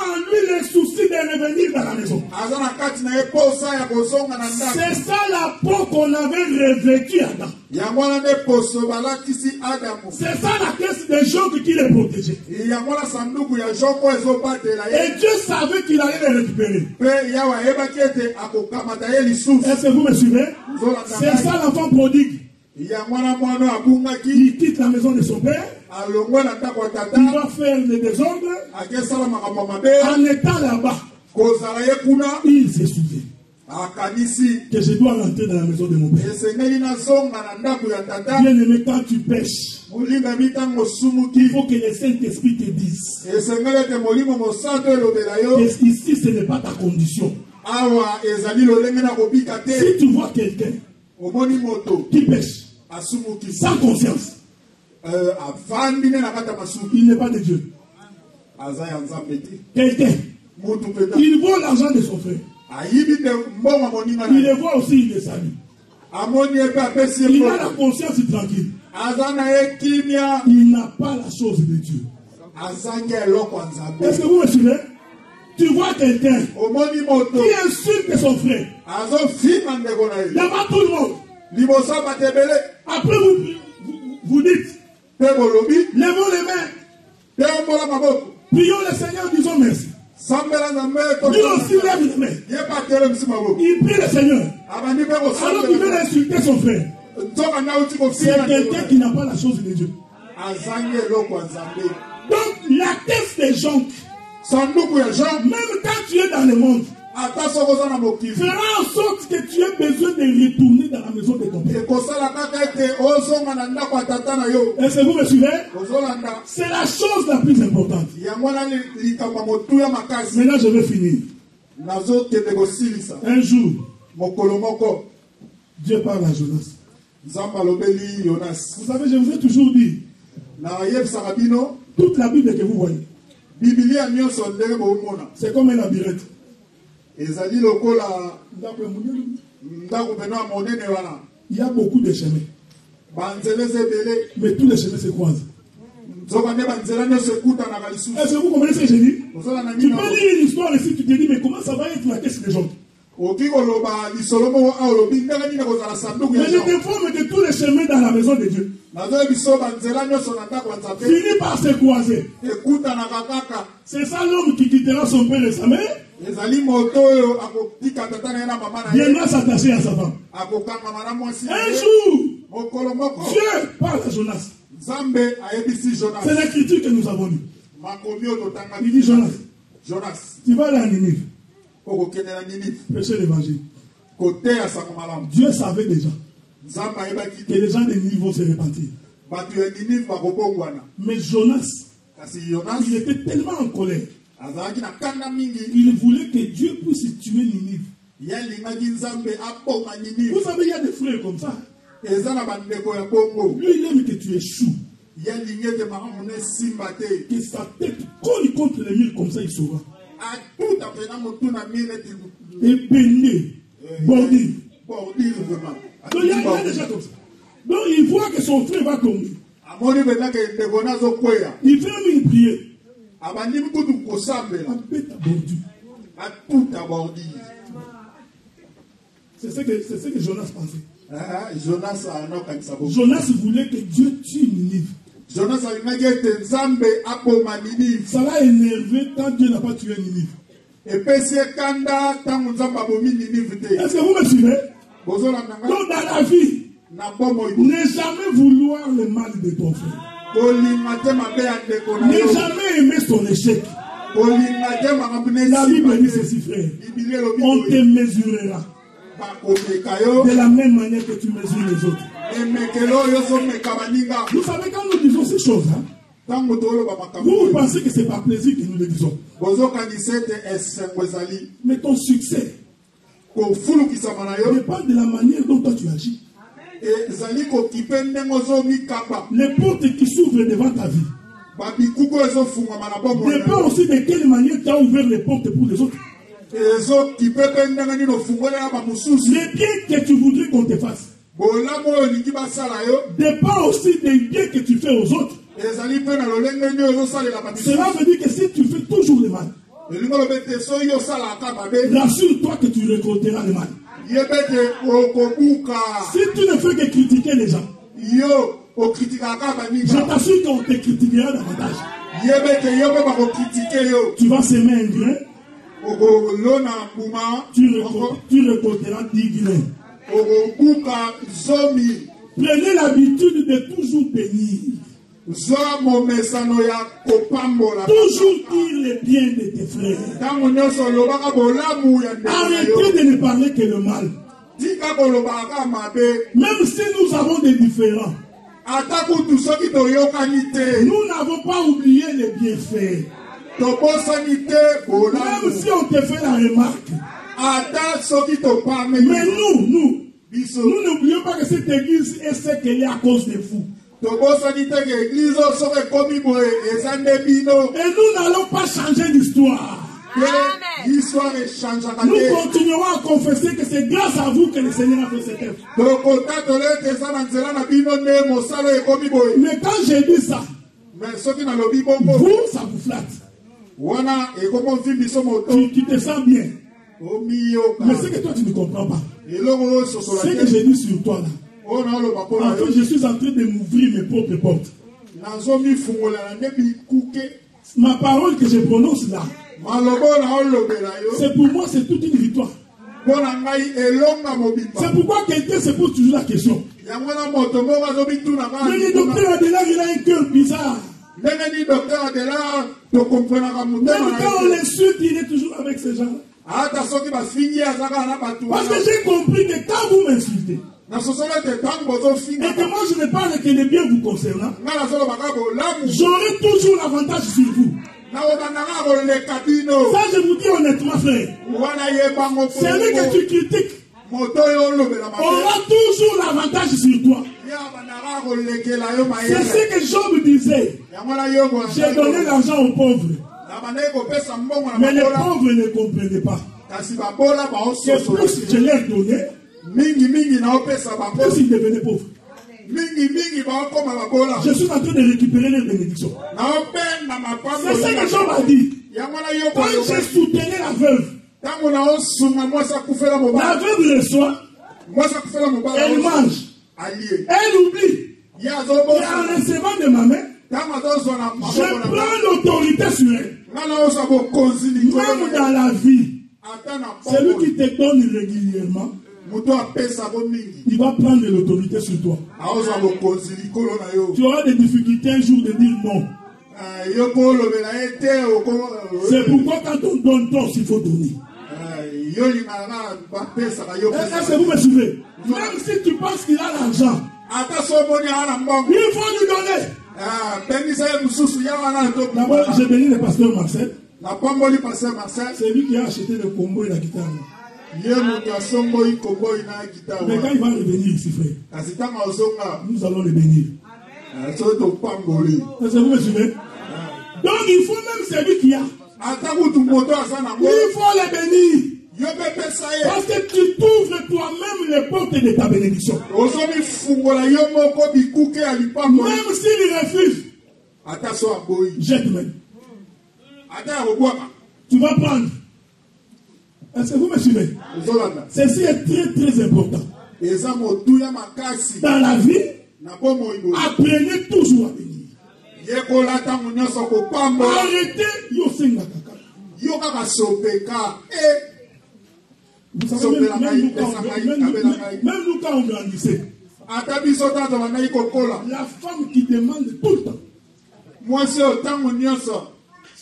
en lui le souci de revenir dans la maison. C'est ça la peau qu'on avait revêtue Adam. C'est ça la caisse de jonque qui les protégeait. Et Dieu savait qu'il allait les récupérer. Est-ce que vous me suivez? C'est ça l'enfant prodigue. Il quitte la maison de son père. Il va faire le désordre. En étant là-bas, il se souvient que je dois rentrer dans la maison de mon père. Bien aimé, quand tu pêches, il faut que le Saint-Esprit te dise que ici ce n'est pas ta condition. Si tu vois quelqu'un qui pêche sans conscience, il n'est pas de Dieu. Quelqu'un, il voit l'argent de son frère. Il le voit aussi, il le salue. Il a la conscience tranquille. Il n'a pas la chose de Dieu. Est-ce que vous me suivez? Tu vois quelqu'un qui insulte son frère devant tout le monde. Après vous dites, levons les mains, prions le Seigneur, disons merci. Lui aussi lève les mains. Il prie le Seigneur. Alors qu'il veut insulter son frère. C'est quelqu'un qui n'a pas la chose de Dieu. Donc la caisse des gens, même quand tu es dans le monde, fera en sorte que tu aies besoin de retourner dans la maison de ton père. Est-ce que vous me suivez? C'est la chose la plus importante. Maintenant, je vais finir. Un jour, Dieu parle à Jonas. Vous savez, je vous ai toujours dit, toute la Bible que vous voyez, c'est comme un labyrinthe. Il y a beaucoup de chemins. Mais tous les chemins se croisent. Est-ce que vous comprenez ce que je dis? Tu peux lire une histoire ici, tu te dis, mais comment ça va être la caisse des gens? Mais je t'informe que tous les chemins dans la maison de Dieu finissent par se croiser. C'est ça l'homme qui quittera son père et sa mère. Viendra s'attacher à sa femme. Un jour, Dieu parle à Jonas. C'est l'écriture que nous avons lue. Il dit Jonas, tu vas aller à Ninive. Prêcher l'évangile. Dieu savait déjà que les gens de Ninive vont se repentir. Mais Jonas, il était tellement en colère. Il voulait que Dieu puisse tuer Ninive. Vous savez, il y a des frères comme ça. Lui, il aime que tu échoues. Que sa tête colle contre les murs comme ça, il saura. Et peigné, bordi. Donc il y a déjà comme ça. Donc il voit que son frère va tomber. Il fait une prière. C'est ce que Jonas pensait. Jonas voulait que Dieu tue Ninive. Ça l'a énervé quand Dieu n'a pas tué Ninive. Est-ce que vous me suivez? Donc dans la vie, ne jamais vouloir le mal de ton frère. Ne jamais aimer son échec. La Bible dit ceci, frère. On te mesurera de la même manière que tu mesures les autres. Vous savez, quand nous disons ces choses, vous pensez que c'est par plaisir que nous le disons. Mais ton succès dépend de la manière dont toi tu agis. Les portes qui s'ouvrent devant ta vie dépend aussi de quelle manière tu as ouvert les portes pour les autres. Les biens que tu voudrais qu'on te fasse dépend aussi des biens que tu fais aux autres. Cela veut dire que si tu fais toujours le mal, rassure-toi que tu récolteras le mal. Si tu ne fais que critiquer les gens, je t'assure qu'on te critiquera davantage. Tu vas semer un grain, tu récolteras 10 grains. Prenez l'habitude de toujours bénir. Toujours dire le bien de tes frères. Arrêtez de ne parler que le mal. Même si nous avons des différends, nous n'avons pas oublié les bienfaits. Même si on te fait la remarque. Mais nous n'oublions pas que cette église est ce qu'elle est à cause de vous. Et nous n'allons pas changer d'histoire. Nous continuerons à confesser que c'est grâce à vous que le Seigneur a fait cette œuvre. Mais quand j'ai dit ça, vous, ça vous flatte. Tu te sens bien. Mais c'est que toi tu ne comprends pas. Ce que j'ai dit sur toi là, en fait, je suis en train de m'ouvrir mes propres portes. Ma parole que je prononce là, c'est pour moi, c'est toute une victoire. C'est pourquoi quelqu'un se pose toujours la question. Mais le docteur Adela, il a un cœur bizarre. Même quand on l'insulte, il est toujours avec ces gens. Parce que j'ai compris que quand vous m'insultez, et que moi je ne parle que les biens vous concernant, j'aurai toujours l'avantage sur vous. Ça, je vous dis honnêtement, frère. Celui que tu critiques aura toujours l'avantage sur toi. C'est ce que Job disait. J'ai donné l'argent aux pauvres. Mais les pauvres ne comprenaient pas. C'est plus je leur donnais, plus ils devenaient pauvres. Je suis en train de récupérer les bénédictions. C'est ce que Job a dit. Quand j'ai soutenu la veuve, la veuve reçoit, elle mange, elle oublie. Et en recevant de ma main, je prends l'autorité sur elle. Même dans la vie, celui qui te donne régulièrement, il va prendre l'autorité sur toi. Tu auras des difficultés un jour de dire non. C'est pourquoi quand on donne, toi aussi il faut donner. Est-ce que vous me suivez? Même si tu penses qu'il a l'argent, il faut lui donner. D'abord, j'ai béni le pasteur Marcel. C'est lui qui a acheté le combo et la guitare. Mais quand il va revenir ici, frère, nous allons le bénir. Est-ce que vous me suivez? Donc il faut même celui qui a. Il faut le bénir. Parce que tu t'ouvres toi-même les portes de ta bénédiction. Même s'il refuse, jette même. Tu vas prendre. Est-ce que vous me suivez? Ceci est très très important. Dans la vie, apprenez toujours à bénir. Arrêtez Yosenga Kaka. Vous savez, même nous quand on grandissait, la femme qui demande tout le temps,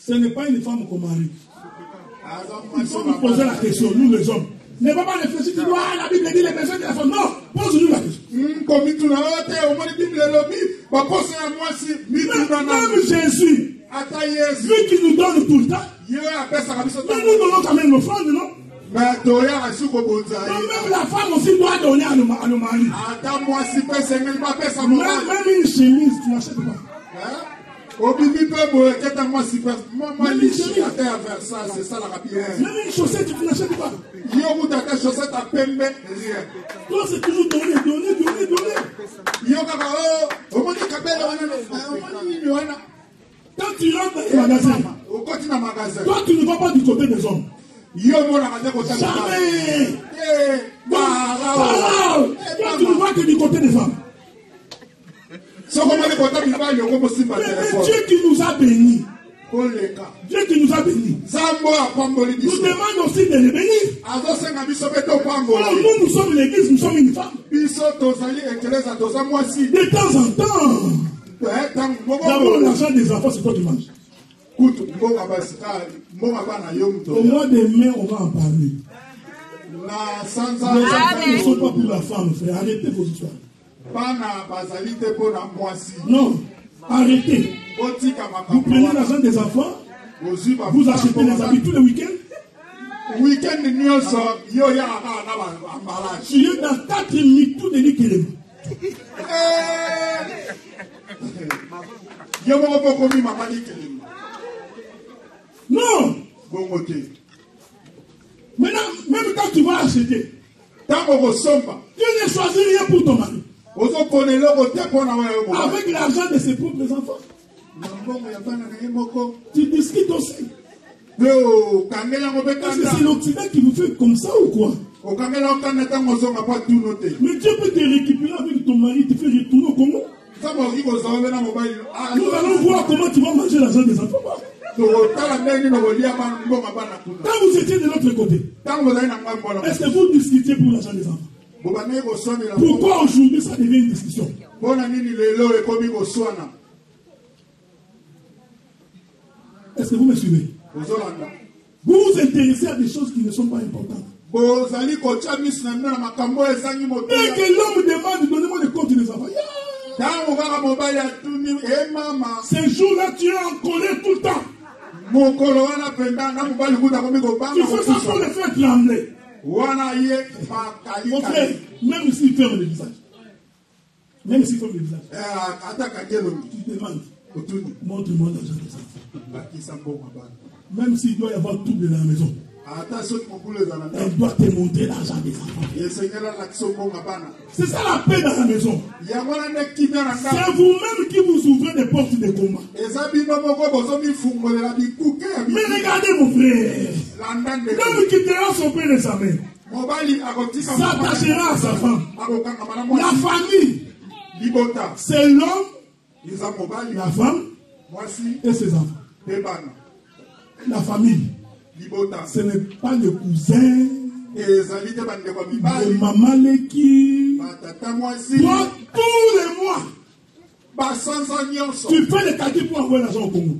ce n'est pas une femme qu'on marie. Il faut nous poser la question, nous les hommes. Ne va pas réfléchir, tu dois, la Bible dit les besoins de la femme. Non, pose-nous la question. Même Jésus, lui qui nous donne tout le temps, mais nous donnons quand même nos femmes, non? Même la femme aussi doit donner à nos maris. Même une chemise, tu n'achètes pas. Même une chaussette, tu n'achètes pas. Toi, c'est toujours donner. Quand tu rentres dans le magasin, toi, tu ne vas pas du côté des hommes. Jamais. Toi, tu ne vas que du côté des femmes. Mais Dieu qui nous a bénis. Dieu qui nous a bénis. Nous demande aussi de les bénir. Nous sommes l'église, nous sommes une femme. De temps en temps. D'abord, l'argent des enfants, c'est toi qui manges. Au mois de mai, on va en parler. Les enfants ne sont pas pour la femme, frère. Arrêtez vos histoires. Non, arrêtez. Vous prenez l'argent des enfants, vous achetez les habits tous les week-ends. Tu es dans 4 minutes, tout de l'Ikelem. Non. Maintenant, même quand tu vas acheter, tu ne choisis rien pour ton mari. Avec l'argent de ses propres enfants. Tu discutes aussi. Est-ce que c'est l'Occident qui vous fait comme ça ou quoi? Mais Dieu peut te récupérer avec ton mari, te faire retourner au Congo. Nous allons voir comment tu vas manger l'argent des enfants. Quand vous étiez de l'autre côté, est-ce que vous discutiez pour l'argent des enfants? Pourquoi aujourd'hui ça devient une discussion? Est-ce que vous me suivez? Vous vous intéressez à des choses qui ne sont pas importantes. Dès que l'homme demande, donnez-moi le compte des enfants. Ces jours-là, tu es en colère tout le temps. Tu fais ça pour les faire trembler. Mon frère, même s'il ferme le visage. Même s'il ferme le visage. Tu demandes. Montre-moi l'argent des enfants. Même s'il doit y avoir tout de la maison. Elle doit te montrer l'argent des enfants. C'est ça la paix dans la maison. C'est vous-même qui vous ouvrez des portes de combat. Mais regardez mon frère. L'homme qui quittera son père et sa mère s'attachera à sa femme. La famille, c'est l'homme, la femme et ses enfants. La famille, ce n'est pas le cousin, le maman Leki. Toi, tous les mois, tu fais les calculs pour envoyer l'argent au Congo.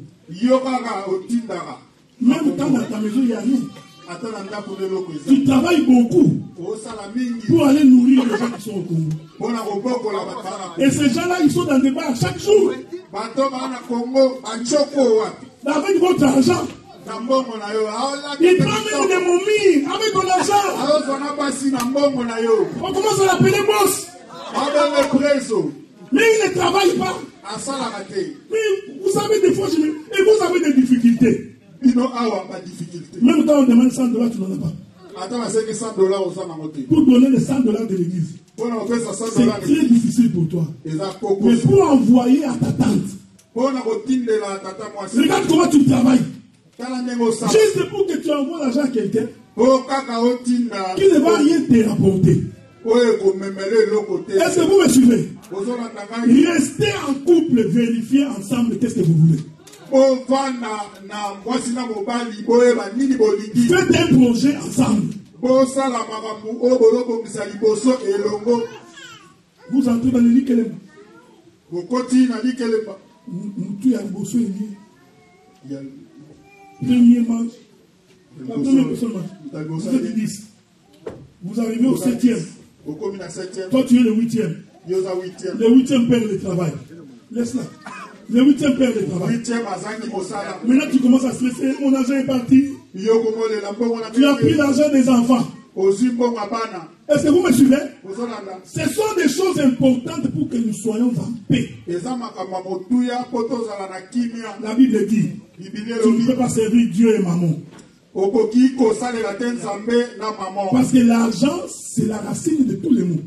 Même quand dans ta maison, il n'y a rien. Tu travailles beaucoup pour aller nourrir les gens qui sont au Congo. Et ces gens-là, ils sont dans des bars chaque jour. Avec votre argent. Il prend même des momies avec ton argent. On commence à l'appeler boss. Mais il ne travaille pas. Mais vous avez des fois, et vous avez des difficultés. Même quand on demande $100, tu n'en as pas. Pour donner les $100 de l'église, c'est très difficile pour toi. Mais pour envoyer à ta tante, regarde comment tu travailles. Juste pour que tu envoies l'argent à quelqu'un qui ne va rien te rapporter. Est-ce que vous me suivez? Restez en couple, vérifiez ensemble qu'est-ce que vous voulez. Faites un projet ensemble. Vous entrez dans le lit Kelema. Premier match. La première personne match. Vous êtes 10. Vous arrivez au 7e. Toi tu es le 8e. Le 8e perd le travail. Laisse-la. Le 8e perd le travail. Maintenant tu commences à stresser. Mon argent est parti. Tu as pris l'argent des enfants. Est-ce que vous me suivez? Ce sont des choses importantes pour que nous soyons en paix. La Bible dit, tu ne peux pas servir Dieu et maman. Parce que l'argent, c'est la racine de tous les maux.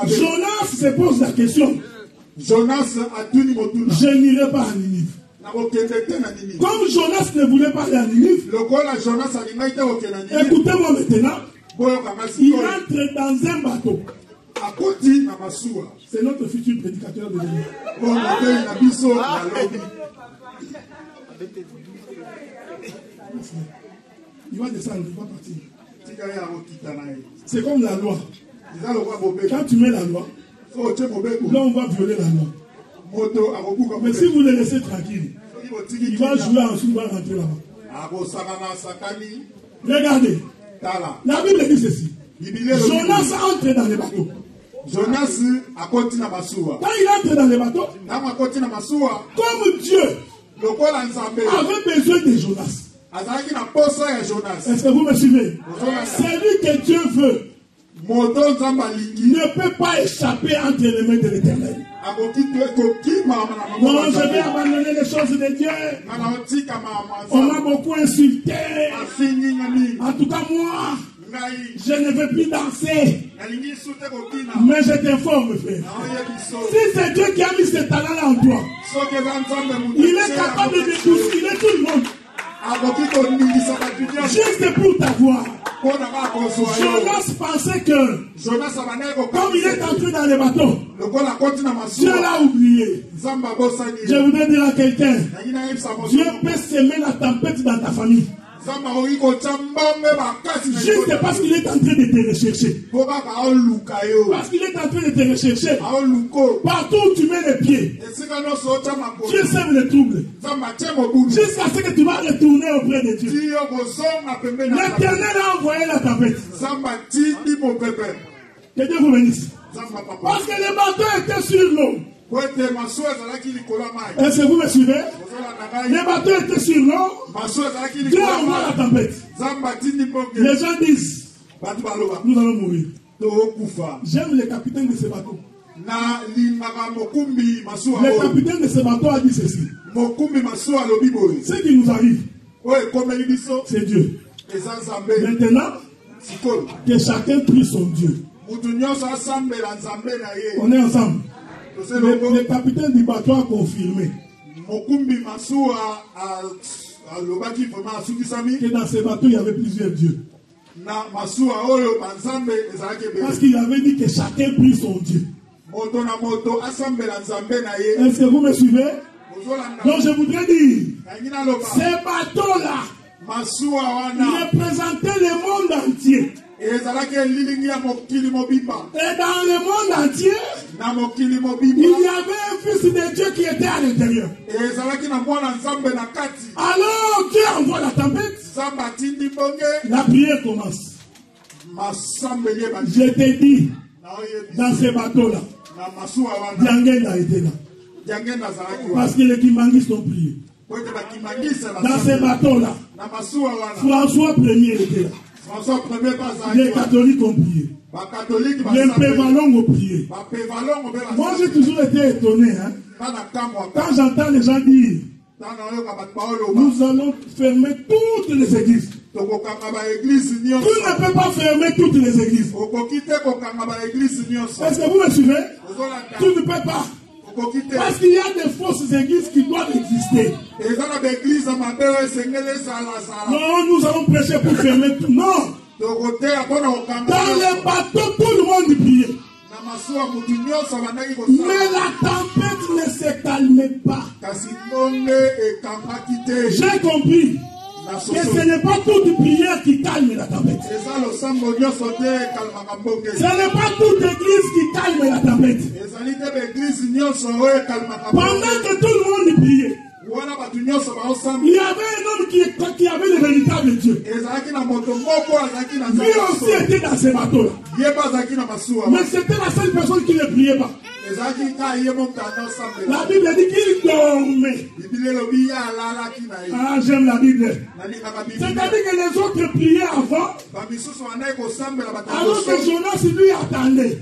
Jonas se pose la question. Je n'irai pas à Ninive. Comme Jonas ne voulait pas aller à Ninive, écoutez-moi maintenant, il entre dans un bateau. C'est notre futur prédicateur de l'église. Il va descendre, il va partir. C'est comme la loi. Quand tu mets la loi, là on va violer la loi. Mais si vous le laissez tranquille, il va jouer ensuite, il va rentrer là-bas. Regardez, la Bible dit ceci. Jonas entre dans le bateau. Quand il entre dans le bateau, comme Dieu avait besoin de Jonas. Est-ce que vous me suivez? Celui que Dieu veut ne peut pas échapper entre les mains de l'Éternel. Non, je vais abandonner les choses de Dieu. On m'a beaucoup insulté. En tout cas, moi, je ne veux plus danser. Mais je t'informe, frère. Si c'est Dieu qui a mis ce talent-là en toi, il est capable de bousculer tout le monde. Juste pour t'avoir. Jonas pensait que, comme il est entré dans le bateau, Dieu l'a oublié. Je voudrais dire à quelqu'un, Dieu peut semer la tempête dans ta famille. Juste parce qu'il est en train de te rechercher. Parce qu'il est en train de te rechercher. Partout où tu mets les pieds, Dieu sème le trouble. Jusqu'à ce que tu vas retourner auprès de Dieu. L'Éternel a envoyé la tempête. Que Dieu vous bénisse. Parce que le bateau était sur l'eau. Est-ce que vous me suivez? Le bateau était sur l'eau. Dieu envoie la tempête. Les gens disent, nous allons mourir. J'aime le capitaine de ce bateau. Le capitaine de ce bateau a dit ceci. Ce qui nous arrive, c'est Dieu. Maintenant, que chacun prie son Dieu. On est ensemble. Le capitaine du bateau a confirmé que dans ce bateau il y avait plusieurs dieux. Parce qu'il avait dit que chacun prie son Dieu. Est-ce que vous me suivez? Donc je voudrais dire, ce bateau-là représentait le monde entier. Et dans le monde entier, il y avait un fils de Dieu qui était à l'intérieur. Alors Dieu envoie la tempête. La prière commence. Je t'ai dit, dans ce bateau-là, Diangel a été là. Parce que les Kimanguis ont prié. Dans ce bateau-là, François Ier était là. Les catholiques ont prié. Les Pévalons ont prié. Moi j'ai toujours été étonné. Quand j'entends les gens dire, nous allons fermer toutes les églises. Tu ne peux pas fermer toutes les églises. Est-ce que vous me suivez? Tu ne peux pas. Parce qu'il y a des fausses églises qui doivent exister. Non, nous allons prêcher pour fermer tout. Non. Dans le bateau, tout le monde priait. Mais la tempête ne se calmait pas. J'ai compris que ce n'est pas toute prière qui calme la tempête. Ce n'est pas toute église qui calme la tempête. Pendant que tout le monde priait, il y avait un homme qui avait le véritable Dieu. Lui aussi était dans ce bateau-là. Mais c'était la seule personne qui ne priait pas. La Bible dit qu'il dormait. Ah, j'aime la Bible. C'est-à-dire que les autres priaient avant. Alors que Jonas lui attendait.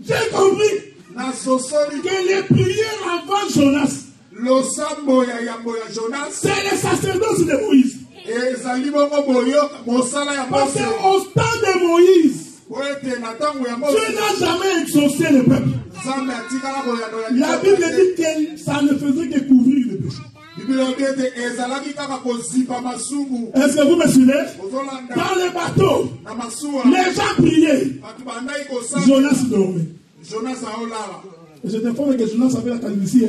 J'ai compris que les prières avant Jonas, c'est le sacerdoce de Moïse. Parce qu'au temps de Moïse, Dieu n'a jamais exaucé le peuple. La Bible dit que ça ne faisait que couvrir le péché. Est-ce que vous me suivez? Dans le bateau, les gens priaient. Jonas dormait. Et je t'informe que Jonas avait la calvitie.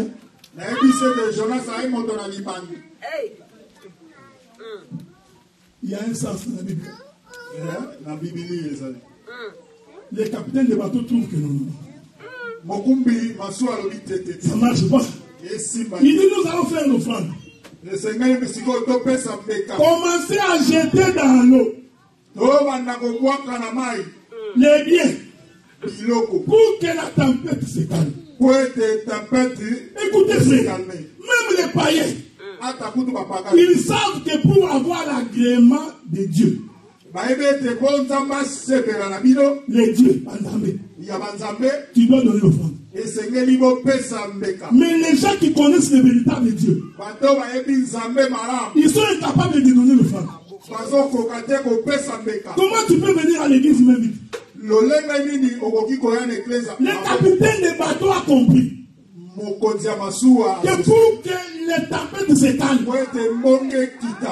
Il y a un sens dans la Bible. Les capitaines de bateau trouvent que non. Ça ne marche pas. Il dit nous allons faire l'offrande. Commencez à jeter dans l'eau les biens pour que la tempête se calme. Écoutez frère, même les païens, ils savent que pour avoir l'agrément de Dieu, les dieux, tu dois donner l'offrande. Mais les gens qui connaissent le véritable Dieu, ils sont incapables de donner l'offrande. Comment tu peux venir à l'église même vite? Le capitaine des bateaux a compris que pour que les tempêtes se calment,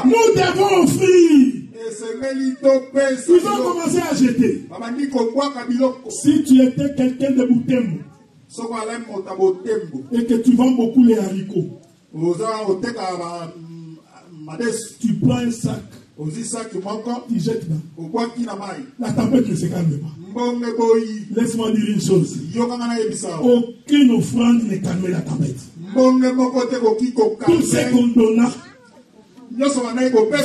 nous devons offrir. Ils ont commencé à jeter. Si tu étais quelqu'un de Boutembo, et que tu vends beaucoup les haricots, tu prends un sac, tu jettes là. La tempête ne se calme pas. Laisse-moi dire une chose. Aucune offrande ne calme la tempête. Tout ce qu'on donna,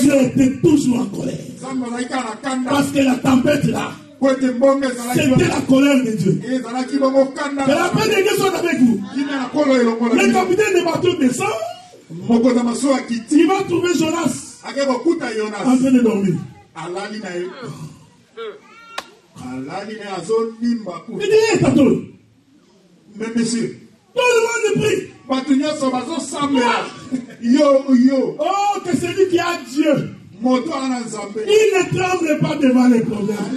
Dieu était toujours en colère. Parce que la tempête là, c'était la colère de Dieu. Que la paix de Dieu soit avec vous. Le capitaine de bateau descend. Il va trouver Jonas en train de dormir. Il dit, hé, Tato. Mais monsieur, tout le monde prie. Oh, que celui qui a Dieu, il ne tremble pas devant les problèmes.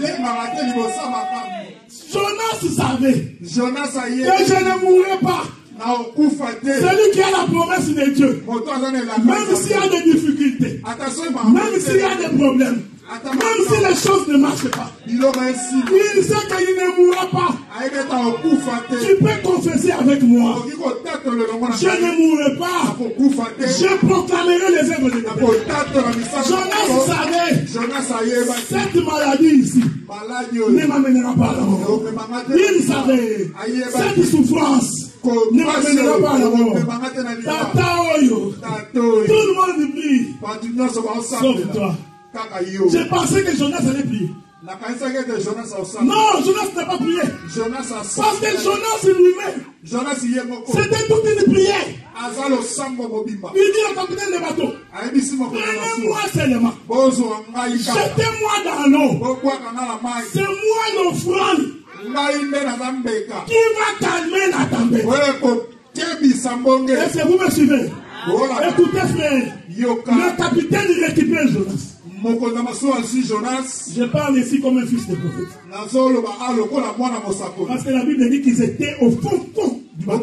Jonas savait que je ne mourrai pas. Celui qui a la promesse de Dieu, même s'il y a des difficultés, même s'il y a des problèmes, même si les choses ne marchent pas, il sait qu'il ne mourra pas. Tu peux confesser avec moi. Je ne mourrai pas. Je proclamerai les œuvres de Dieu. Jonas savait, cette maladie ici ne m'amènera pas à la mort. Il savait, cette souffrance ne m'amènera pas à la mort. Tata Oyo, tout le monde prie, sauf toi. J'ai pensé que Jonas allait prier. Non, Jonas n'a pas prié. Parce que Jonas lui-même, c'était toute une prière. Il dit au capitaine de bateau, prenez-moi seulement, jetez-moi dans l'eau. C'est moi l'offrande qui va calmer la tempête. Est-ce que vous me suivez? Écoutez frère, le capitaine il récupère Jonas. Je parle ici comme un fils de prophète. Parce que la Bible dit qu'ils étaient au fond du bateau.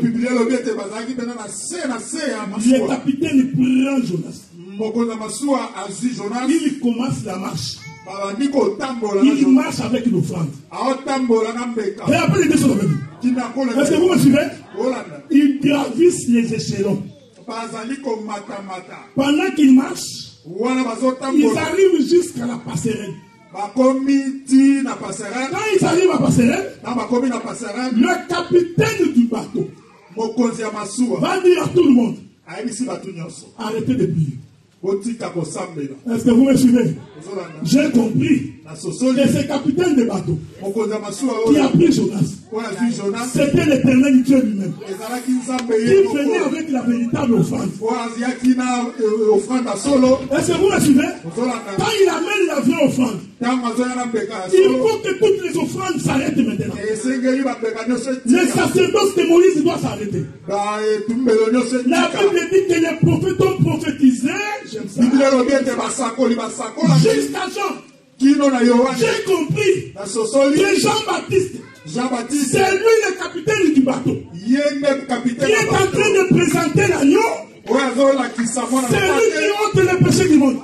Le capitaine prend Jonas. Il commence la marche. Il marche avec une offrande. Et après il descend avec nous. Est-ce que vous me suivez? Ils gravissent les échelons. Pendant qu'ils marchent, ils arrivent jusqu'à la passerelle. Quand ils arrivent à la passerelle, le capitaine du bateau va dire à tout le monde, arrêtez de prier. Est-ce que vous me suivez? J'ai compris que ce capitaine de bateau qui a pris Jonas, c'était l'Éternel Dieu lui-même qui venait avec la véritable offrande. Est-ce que vous me suivez? Quand il amène la vraie offrande, il faut que toutes les offrandes s'arrêtent maintenant. Les sacerdoces de Moïse doivent s'arrêter. La Bible dit que les prophètes ont prophétisé. Jusqu'à Jean. J'ai compris que Jean-Baptiste, c'est lui le capitaine du bateau qui est en train de présenter l'agneau. C'est lui qui ôte les péchés du monde.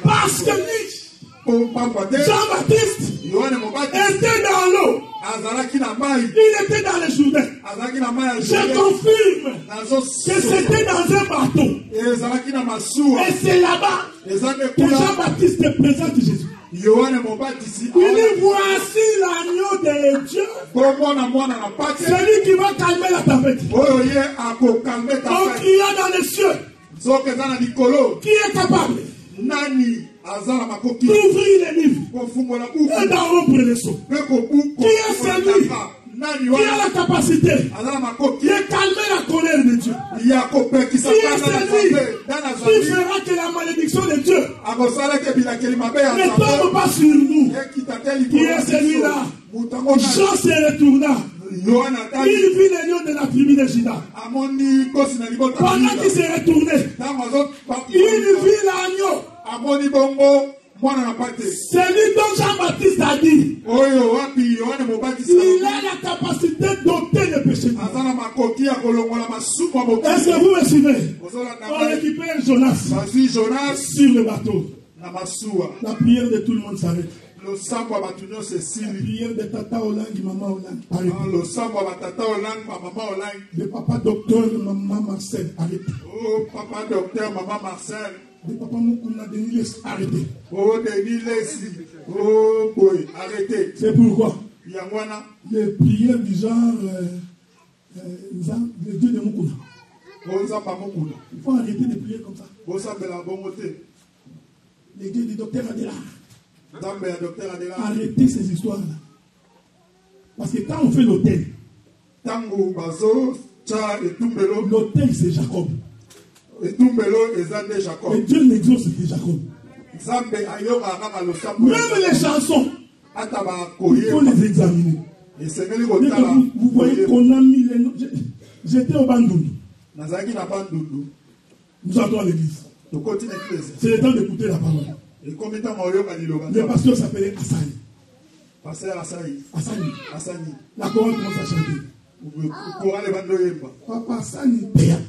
Parce que lui, Jean-Baptiste était dans l'eau. Il était dans les Jourdain. Je confirme que c'était dans un bateau. Et c'est là-bas que Jean-Baptiste présente Jésus. Il dit, voici l'agneau de Dieu. Celui qui va calmer la tempête. En criant dans les cieux. Qui est capable d'ouvrir les livres et d'en rompre les seaux? Qui est celui qui a la capacité de calmer la colère de Dieu? Qui est celui qui fera que la malédiction de Dieu ne tombe pas sur nous? Qui est celui-là? Jean se retourna. Il vit les lions de la tribu de Juda. Pendant qu'il s'est retourné, il vit l'agneau. C'est lui dont Jean-Baptiste a dit, il a la capacité d'ôter le péché. Est-ce que vous me suivez? On récupère Jonas sur le bateau. La prière de tout le monde s'arrête. Le sambo batunyo se sili. Prière de tata Olangi, maman Olangi. Arrêtez. Le sambo batata Olangi, maman Olangi. De papa docteur, maman Marcel. Arrêtez. Oh, papa docteur, maman Marcel. De papa Moukouna, Denis Les. Arrêtez. Oh, Denis Lessi. Oh, boy, arrêtez. C'est pourquoi Yangwana. les prières du genre le Dieu de Moukouna. Oh, Zamba Moukouna. Il faut arrêter de prier comme ça. Oh, Zamba la bonté. Les dieux du docteur Adela. Zamba la docteur Adela. Arrêtez ces histoires-là. Parce que quand on fait l'autel, Tango Bazo, Tcha et Tumbelo. l'autel c'est Jacob. Et Tumbelo et Zande Jacob. Et Dieu n'exauce que Jacob. Zambe ayo arama le sambo. Même les chansons, Ataba il faut les examiner. Et c'est que vous voyez qu'on a mis les noms. J'étais au Bandoudou. Nazaki n'a pas doudou. Nous entrons à l'église. C'est le temps d'écouter la parole. Et combien de temps on le pasteur s'appelait Assani. Pasteur Assani. Assani. La chorale commence à chanter. Papa Assani. Théa.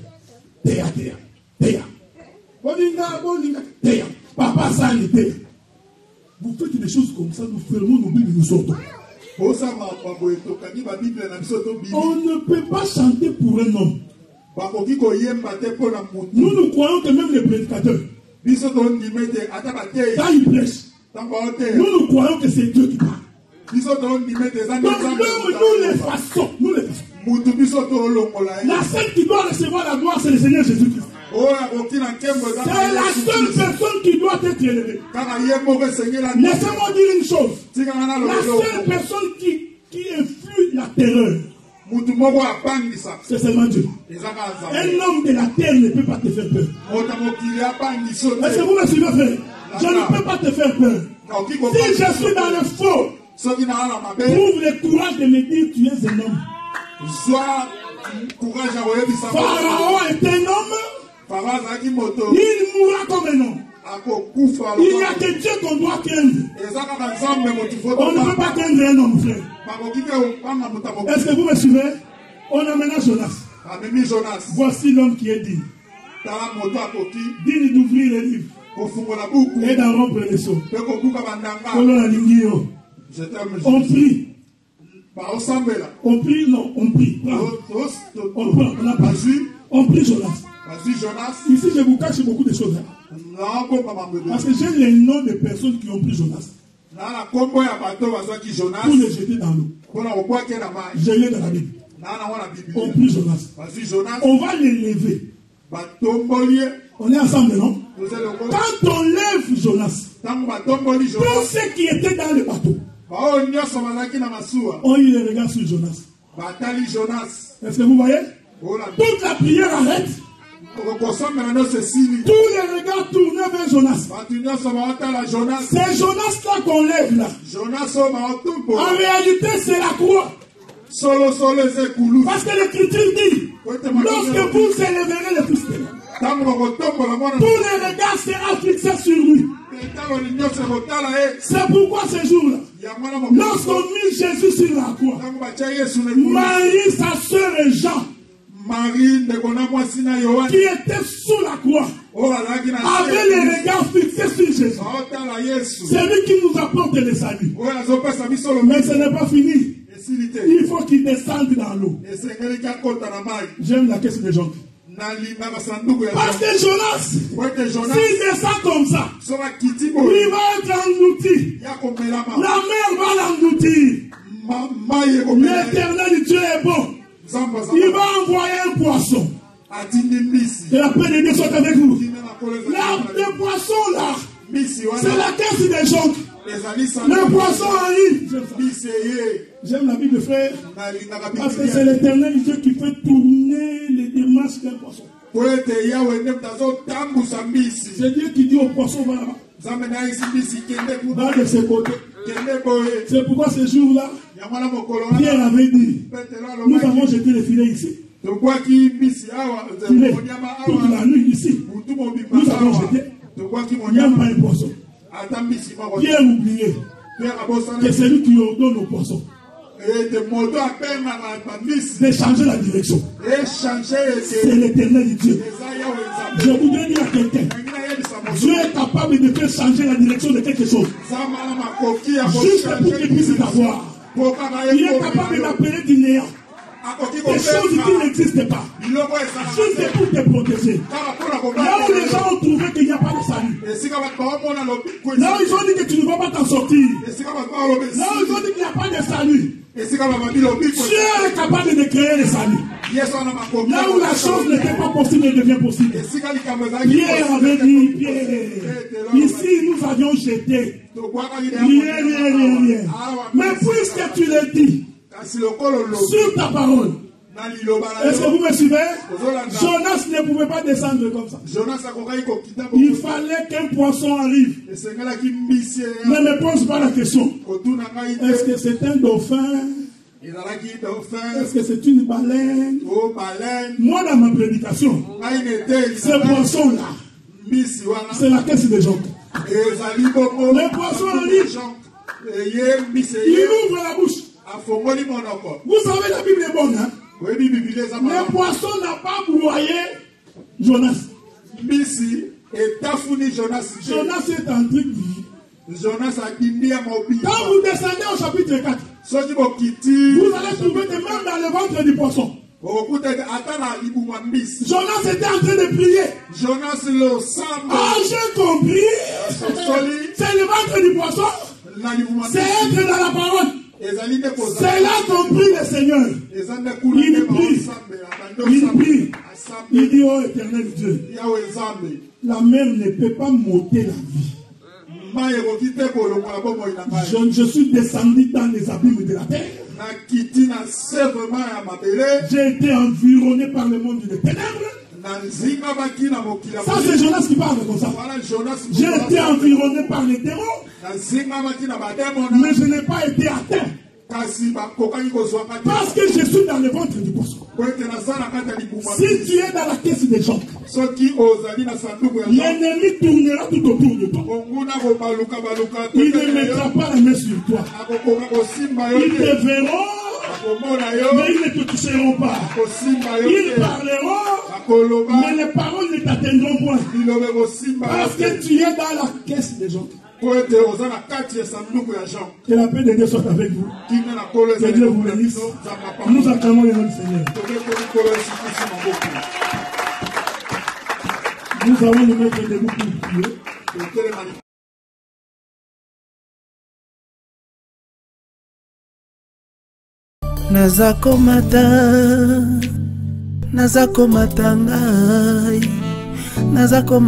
Boninga. Théa. Papa Assani. Théa. Vous faites des choses comme ça, nous fermons nos Bibles et nous sortons. On ne peut pas chanter pour un homme. Nous croyons que même les prédicateurs, quand ils prêchent, nous croyons que c'est Dieu qui parle. Donc nous les façons. La seule qui doit recevoir la gloire, c'est le Seigneur Jésus-Christ. C'est la seule personne qui doit être élevée. Laissez-moi dire une chose. La seule personne qui influe la terreur, c'est seulement Dieu. Un homme de la terre ne peut pas te faire peur. Est-ce que vous me suivez, frère? Je ne peux pas te faire peur. Si je suis dans le faux, trouve le courage de me dire tu es un homme. Pharaon est un homme. Il mourra comme un homme. Il n'y a que Dieu qu'on doit craindre. On ne peut pas craindre un homme, frère. Est-ce que vous me suivez? On amène Jonas. Voici l'homme qui est digne. Digne d'ouvrir les livres et d'en rompre les seaux. On prie. On prie Jonas. Ici, je vous cache beaucoup de choses. Parce que j'ai les noms de personnes qui ont pris Jonas. Pour les jeter dans l'eau. Je l'ai dans la Bible. On prie Jonas. On va l'élever. On est ensemble, non? Quand on lève Jonas, tous ceux qui étaient dans le bateau ont eu les regards sur Jonas. Est-ce que vous voyez? Toute la prière arrête. Tous les regards tournés vers Jonas. C'est Jonas là qu'on lève là. En réalité, c'est la croix. Parce que l'Écriture dit, lorsque vous élèverez le Fils de l'homme, tous les regards seront fixés sur lui. C'est pourquoi ce jour-là, lorsqu'on mit Jésus sur la croix, Marie, sa sœur et Jean, qui était sous la croix, avait les regards fixés sur Jésus. C'est lui qui nous apporte le salut. Mais ce n'est pas fini. Il faut qu'il descende dans l'eau. J'aime la question de Jean. Parce que Jonas, s'il descend comme ça, il va être englouti. La mer va l'engloutir. L'éternel Dieu est bon. Il va envoyer un poisson. Et la paix de Dieu soit avec vous. Le poisson là, c'est la caisse des gens. Le poisson arrive. J'aime la Bible, frère. Parce que c'est l'éternel Dieu qui fait tourner les démarches d'un poisson. C'est Dieu qui dit au poisson, va là-bas. Va de ce côté. C'est pourquoi ce jour-là, Pierre avait dit, nous avons jeté les filets ici. Filet, toute la nuit ici. Nous avons jeté. Il n'y a pas un poisson. Pierre oublié que c'est lui qui ordonne au poisson de changer la direction. C'est l'éternel Dieu. Je voudrais dire à quelqu'un, Dieu est capable de faire changer la direction de quelque chose. Juste pour qu'il puisse t'avoir. Il est capable d'appeler du néant des choses qui n'existent pas. Juste pour te protéger. Là où les gens ont trouvé qu'il n'y a pas de salut. Là où ils ont dit que tu ne vas pas t'en sortir. Là où ils ont dit qu'il n'y a pas de salut. Dieu est capable de créer le salut. Là où la chose n'était pas possible, elle devient possible. Pierre avait dit, Pierre, ici nous avions jeté. Rien. Mais puisque tu l'as dit, sur ta parole, est-ce que vous me suivez? Jonas ne pouvait pas descendre comme ça. Il fallait qu'un poisson arrive. Ne me pose pas la question. Est-ce que c'est un dauphin? Est-ce que c'est une baleine? Moi, dans ma prédication, ce poisson-là, c'est la caisse de Job. Le poisson arrive. Il ouvre la bouche. Vous savez, la Bible est bonne, hein? Le poisson n'a pas broyé Jonas. Jonas est en train de dire. Quand vous descendez au chapitre 4, vous allez trouver que même dans le ventre du poisson, Jonas était en train de prier. Ah, j'ai compris. C'est le ventre du poisson. C'est être dans la parole. C'est là qu'on prie le Seigneur. Il prie. Il dit, oh éternel Dieu, la mer ne peut pas m'ôter la vie. Je suis descendu dans les abîmes de la terre. J'ai été environné par le monde des ténèbres. Ça c'est Jonas qui parle comme ça. J'ai été environné par les démons, mais je n'ai pas été atteint. Parce que je suis dans le ventre du poisson. Si tu es dans la caisse des gens, l'ennemi tournera tout autour de toi. Il ne mettra pas la main sur toi. Ils te verront, mais ils ne te toucheront pas. Ils parleront, mais les paroles ne t'atteindront point. Parce que tu es dans la caisse des gens. Que la paix de Dieu soit avec vous. Que Dieu vous bénisse. Nous acclamons le nom du Seigneur. Nous allons nous mettre debout pour prier. Nazakomata ngai, nazakomata.